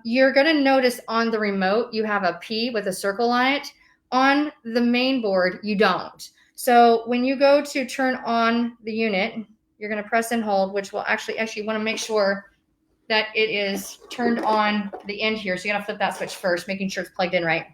You're going to notice on the remote, you have a P with a circle on it. On the main board, you don't. So when you go to turn on the unit, you're going to press and hold, which will actually want to make sure that it is turned on the end here. So you got to flip that switch first, making sure it's plugged in right.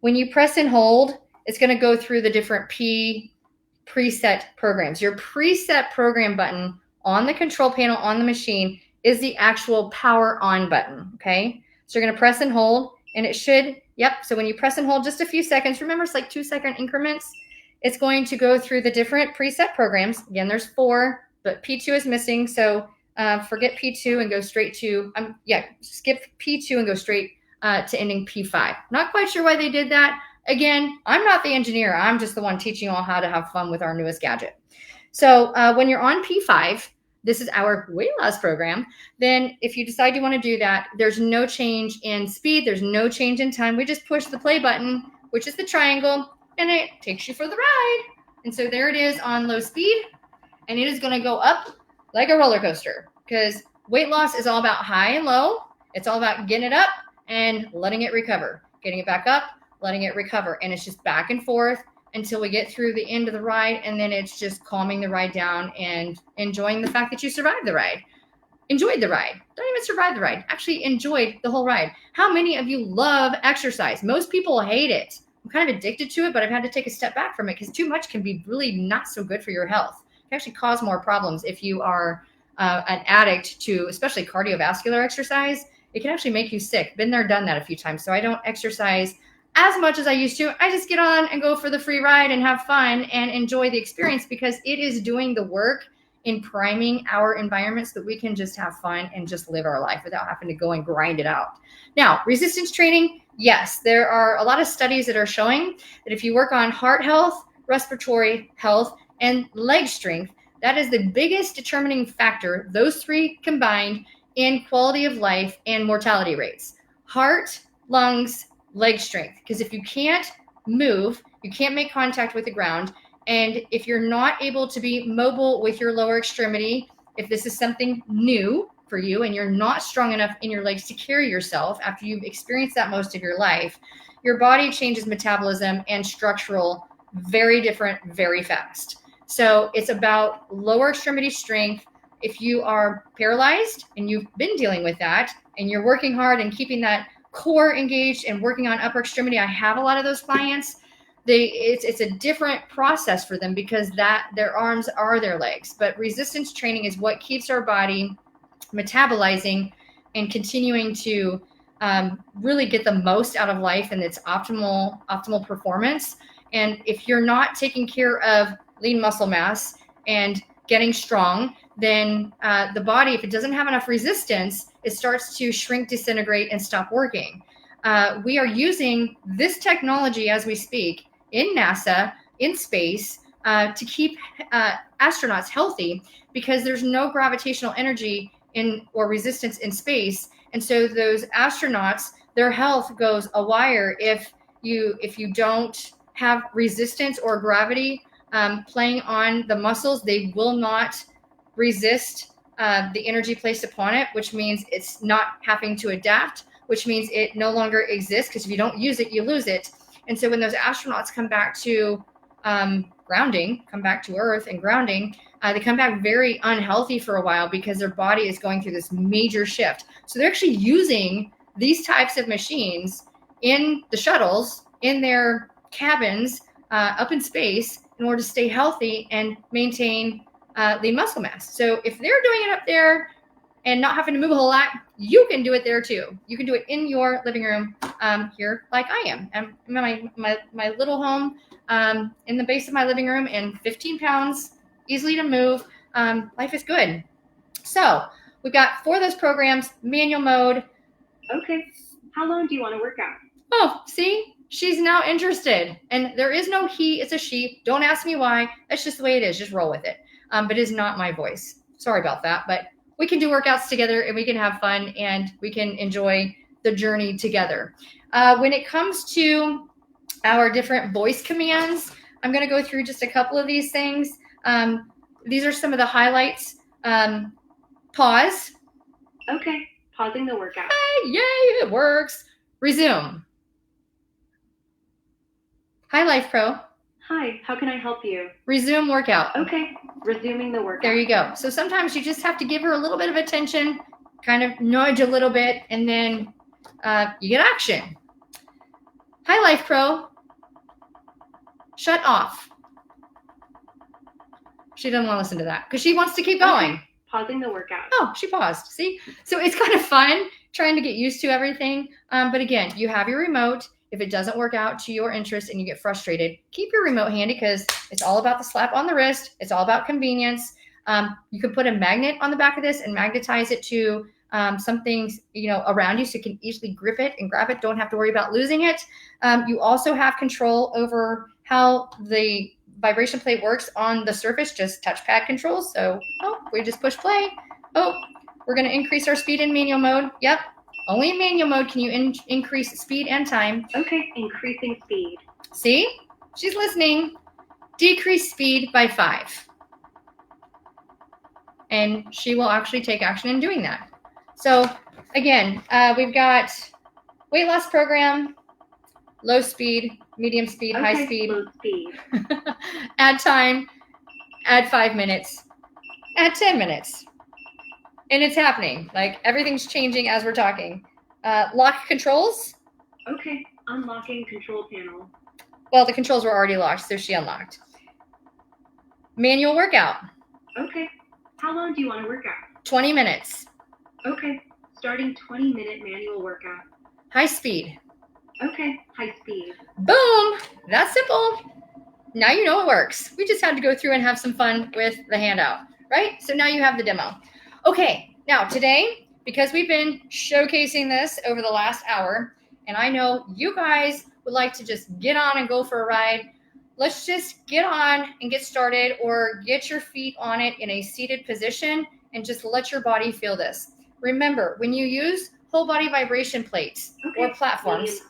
When you press and hold, it's going to go through the different preset programs. Your preset program button on the control panel on the machine is the actual power on button, okay? So you're going to press and hold, and it should, yep. So when you press and hold just a few seconds, remember it's like 2-second increments, it's going to go through the different preset programs. Again, there's 4, but P2 is missing. So forget P2 and go straight to, skip P2 and go straight to ending P5. Not quite sure why they did that. Again, I'm not the engineer. I'm just the one teaching you all how to have fun with our newest gadget. So when you're on P5, this is our weight loss program. Then if you decide you want to do that, there's no change in speed. There's no change in time. We just push the play button, which is the triangle, and it takes you for the ride. And so there it is on low speed, and it is going to go up like a roller coaster because weight loss is all about high and low. It's all about getting it up and letting it recover, getting it back up, letting it recover. And it's just back and forth until we get through the end of the ride. And then it's just calming the ride down and enjoying the fact that you survived the ride. Enjoyed the ride. Don't even survive the ride. Actually enjoyed the whole ride. How many of you love exercise? Most people hate it. I'm kind of addicted to it, but I've had to take a step back from it because too much can be really not so good for your health. It can actually cause more problems if you are an addict to especially cardiovascular exercise. It can actually make you sick. Been there, done that a few times. So I don't exercise as much as I used to. I just get on and go for the free ride and have fun and enjoy the experience because it is doing the work in priming our environment so that we can just have fun and just live our life without having to go and grind it out. Now, resistance training, yes, there are a lot of studies that are showing that if you work on heart health, respiratory health, and leg strength, that is the biggest determining factor, those three combined, in quality of life and mortality rates. Heart, lungs, leg strength. Because if you can't move, you can't make contact with the ground, and if you're not able to be mobile with your lower extremity, if this is something new for you and you're not strong enough in your legs to carry yourself after you've experienced that most of your life, your body changes metabolism and structural very different, very fast. So it's about lower extremity strength. If you are paralyzed and you've been dealing with that and you're working hard and keeping that core engaged and working on upper extremity, I have a lot of those clients. It's a different process for them because that their arms are their legs. But resistance training is what keeps our body metabolizing and continuing to really get the most out of life and its optimal performance. And if you're not taking care of lean muscle mass and getting strong, then the body, if it doesn't have enough resistance, it starts to shrink, disintegrate, and stop working. We are using this technology as we speak in NASA, in space, to keep astronauts healthy because there's no gravitational energy or resistance in space. And so those astronauts, their health goes a wire if you don't have resistance or gravity playing on the muscles. They will not resist the energy placed upon it, which means it's not having to adapt, which means it no longer exists because if you don't use it, you lose it. And so when those astronauts come back to grounding, come back to Earth and grounding, they come back very unhealthy for a while because their body is going through this major shift. So they're actually using these types of machines in the shuttles, in their cabins, up in space in order to stay healthy and maintain lean muscle mass. So if they're doing it up there and not having to move a whole lot, you can do it there too. You can do it in your living room here like I am. I'm in my little home in the base of my living room and 15 pounds, easily to move. Life is good. So we've got 4 of those programs, manual mode. Okay. How long do you want to work out? Oh, see? She's now interested. And there is no he, it's a she. Don't ask me why. That's just the way it is. Just roll with it. But it is not my voice. Sorry about that. But we can do workouts together and we can have fun and we can enjoy the journey together. When it comes to our different voice commands, I'm going to go through just a couple of these things. These are some of the highlights. Pause. Okay. Pausing the workout. Hey, yay, it works. Resume. Hi, Lifepro. Hi, how can I help you? Resume workout. Okay, resuming the workout. There you go. So sometimes you just have to give her a little bit of attention, kind of nudge a little bit, and then you get action. Hi, Lifepro. Shut off. She doesn't want to listen to that because she wants to keep going. Okay. Pausing the workout. Oh, she paused. See? So it's kind of fun trying to get used to everything. But again, you have your remote. If it doesn't work out to your interest and you get frustrated, keep your remote handy because it's all about the slap on the wrist. It's all about convenience. You can put a magnet on the back of this and magnetize it to something around you so you can easily grip it and grab it. Don't have to worry about losing it. You also have control over how the vibration plate works on the surface, just touchpad controls. So, we just push play. We're going to increase our speed in manual mode. Yep. Only in manual mode can you increase speed and time. Okay, increasing speed. See? She's listening. Decrease speed by 5. And she will actually take action in doing that. So, again, we've got weight loss program, low speed, medium speed, high speed. Low speed. Add time, add 5 minutes, add 10 minutes. And it's happening. Like everything's changing as we're talking. Lock controls. Okay, unlocking control panel. Well, the controls were already locked, so she unlocked. Manual workout. Okay, how long do you want to work out? 20 minutes. Okay, starting 20-minute manual workout. High speed. Okay, high speed. Boom! That's simple. Now you know it works. We just had to go through and have some fun with the handout, right? So now you have the demo. Okay, now today, because we've been showcasing this over the last hour, and I know you guys would like to just get on and go for a ride, let's just get on and get started, or get your feet on it in a seated position and just let your body feel this. Remember, when you use whole body vibration plates or platforms,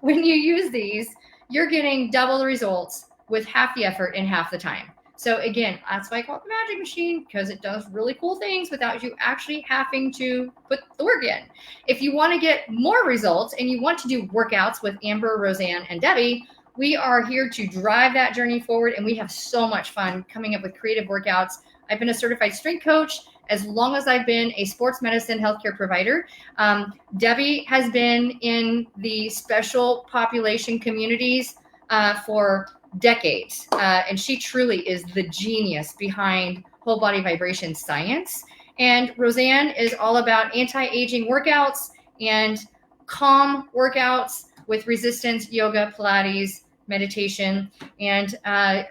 when you use these, you're getting double the results with half the effort in half the time. So again, that's why I call it the magic machine, because it does really cool things without you actually having to put the work in. If you want to get more results and you want to do workouts with Amber, Roseanne, and Debbie, we are here to drive that journey forward, and we have so much fun coming up with creative workouts. I've been a certified strength coach as long as I've been a sports medicine healthcare provider. Debbie has been in the special population communities for decades, and she truly is the genius behind whole body vibration science. And Roseanne is all about anti-aging workouts and calm workouts with resistance, yoga, Pilates, meditation. And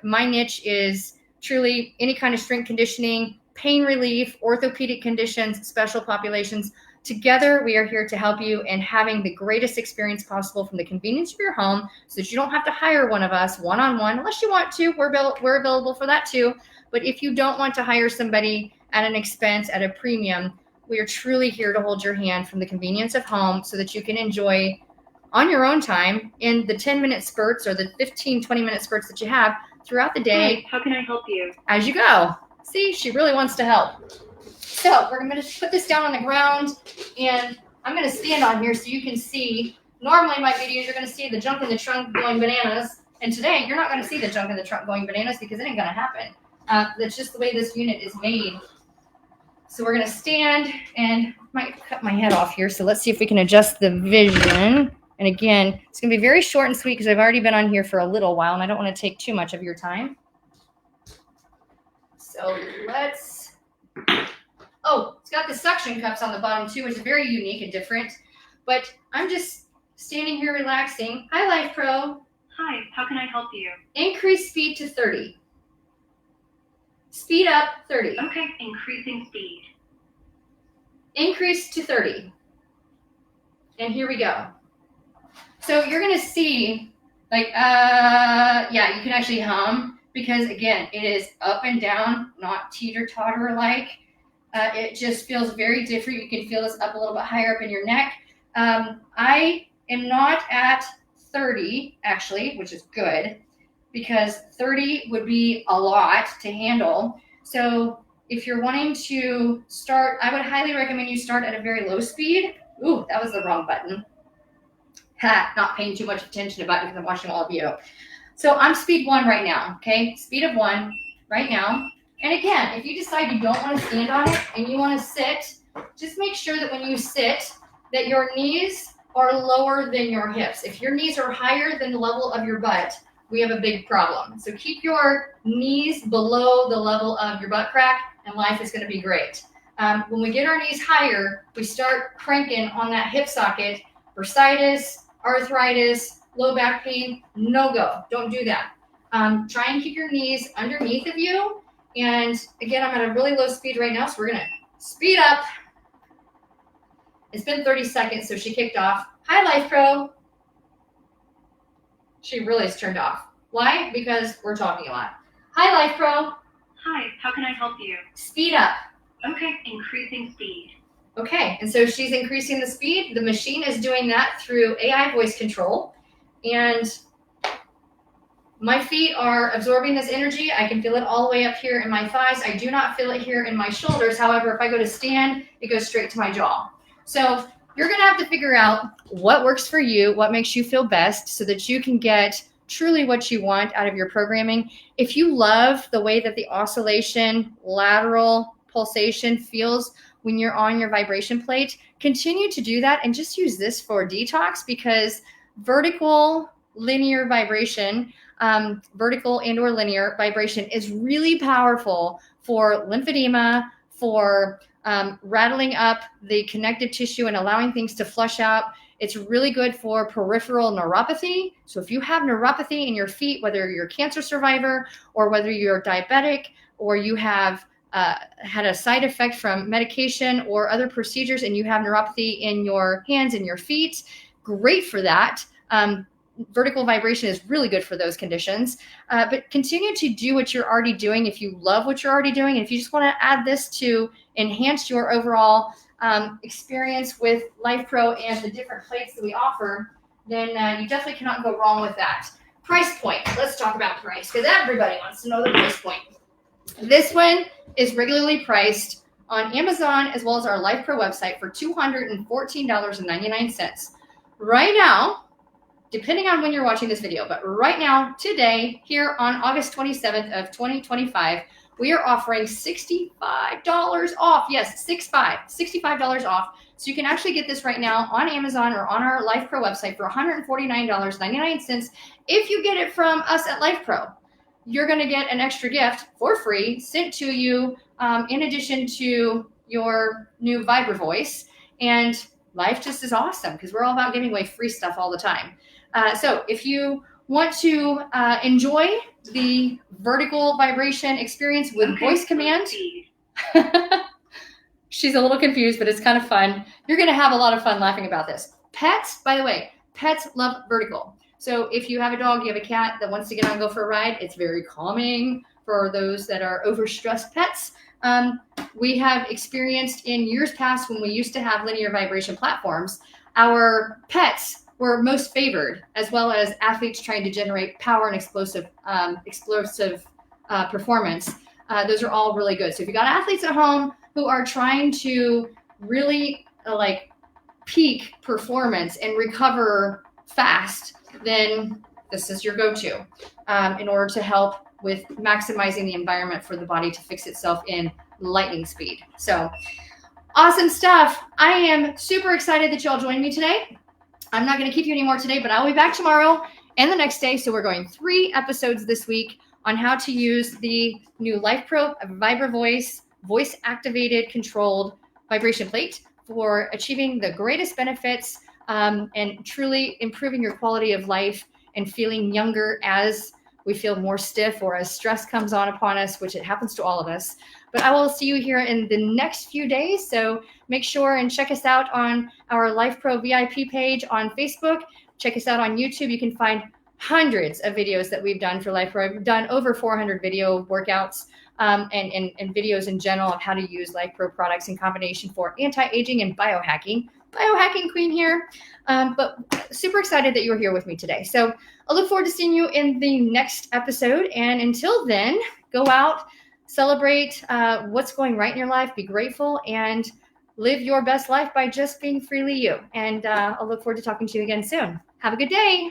my niche is truly any kind of strength conditioning, pain relief, orthopedic conditions, special populations. Together, we are here to help you in having the greatest experience possible from the convenience of your home, so that you don't have to hire one of us one-on-one. Unless you want to, we're available for that too. But if you don't want to hire somebody at an expense, at a premium, we are truly here to hold your hand from the convenience of home, so that you can enjoy on your own time in the 10-minute spurts or the 15, 20-minute spurts that you have throughout the day. Hi, how can I help you? As you go. See, she really wants to help. So we're going to put this down on the ground, and I'm going to stand on here so you can see. Normally in my videos, you're going to see the junk in the trunk going bananas. And today, you're not going to see the junk in the trunk going bananas, because it ain't going to happen. That's just the way this unit is made. So we're going to stand, and I might cut my head off here. So let's see if we can adjust the vision. And again, it's going to be very short and sweet, because I've already been on here for a little while, and I don't want to take too much of your time. So let's, oh, it's got the suction cups on the bottom too, which is very unique and different. But I'm just standing here relaxing. Hi, Lifepro. Hi, how can I help you? Increase speed to 30. Speed up 30. Okay, increasing speed. Increase to 30. And here we go. So you're going to see, like, yeah, you can actually hum, because again, it is up and down, not teeter-totter like. It just feels very different. You can feel this up a little bit higher up in your neck. I am not at 30, actually, which is good, because 30 would be a lot to handle. So if you're wanting to start, I would highly recommend you start at a very low speed. Ooh, that was the wrong button. Ha, not paying too much attention to button because I'm watching all of you. So I'm speed 1 right now, okay? Speed of 1 right now. And again, if you decide you don't want to stand on it and you want to sit, just make sure that when you sit, that your knees are lower than your hips. If your knees are higher than the level of your butt, we have a big problem. So keep your knees below the level of your butt crack, and life is going to be great. When we get our knees higher, we start cranking on that hip socket. Bursitis, arthritis, low back pain, no go. Don't do that. Try and keep your knees underneath of you. And again, I'm at a really low speed right now, so we're going to speed up. It's been 30 seconds, so she kicked off. Hi, Lifepro. She really is turned off. Why? Because we're talking a lot. Hi, Lifepro. Hi, how can I help you? Speed up. Okay, increasing speed. Okay, and so she's increasing the speed. The machine is doing that through AI voice control. And my feet are absorbing this energy. I can feel it all the way up here in my thighs. I do not feel it here in my shoulders. However, if I go to stand, it goes straight to my jaw. So you're going to have to figure out what works for you, what makes you feel best, so that you can get truly what you want out of your programming. If you love the way that the oscillation, lateral pulsation feels when you're on your vibration plate, continue to do that, and just use this for detox, because vertical linear vibration, vertical and or linear vibration is really powerful for lymphedema, for rattling up the connective tissue and allowing things to flush out. It's really good for peripheral neuropathy. So if you have neuropathy in your feet, whether you're a cancer survivor or whether you're diabetic or you have had a side effect from medication or other procedures and you have neuropathy in your hands and your feet, great for that. Vertical vibration is really good for those conditions, but continue to do what you're already doing if you love what you're already doing. And if you just want to add this to enhance your overall experience with Lifepro and the different plates that we offer, then you definitely cannot go wrong with that. Price point. Let's talk about price because everybody wants to know the price point. This one is regularly priced on Amazon as well as our Lifepro website for $214.99. Right now, depending on when you're watching this video, but right now, today, here on August 27th of 2025, we are offering $65 off. Yes, $65 off. So you can actually get this right now on Amazon or on our Lifepro website for $149.99. If you get it from us at Lifepro, you're going to get an extra gift for free sent to you in addition to your new Vibra voice. And life just is awesome because we're all about giving away free stuff all the time. So if you want to enjoy the vertical vibration experience with voice command, she's a little confused, but it's kind of fun. You're going to have a lot of fun laughing about this. Pets, by the way, pets love vertical. So if you have a dog, you have a cat that wants to get on and go for a ride, it's very calming for those that are overstressed pets. We have experienced in years past when we used to have linear vibration platforms, our pets were most favored, as well as athletes trying to generate power and explosive performance. Those are all really good. So if you got athletes at home who are trying to really peak performance and recover fast, then this is your go-to in order to help with maximizing the environment for the body to fix itself in lightning speed. So awesome stuff. I am super excited that y'all joined me today. I'm not going to keep you anymore today, but I'll be back tomorrow and the next day. So we're going 3 episodes this week on how to use the new Lifepro Vibra voice activated controlled vibration plate for achieving the greatest benefits and truly improving your quality of life and feeling younger as we feel more stiff or as stress comes on upon us, which it happens to all of us. But I will see you here in the next few days. So make sure and check us out on our Lifepro VIP page on Facebook. Check us out on YouTube. You can find hundreds of videos that we've done for Lifepro. I've done over 400 video workouts and videos in general of how to use Lifepro products in combination for anti-aging and biohacking. Biohacking queen here, but super excited that you're here with me today. So I look forward to seeing you in the next episode. And until then, go out, celebrate what's going right in your life, be grateful, and live your best life by just being freely you. And I'll look forward to talking to you again soon. Have a good day.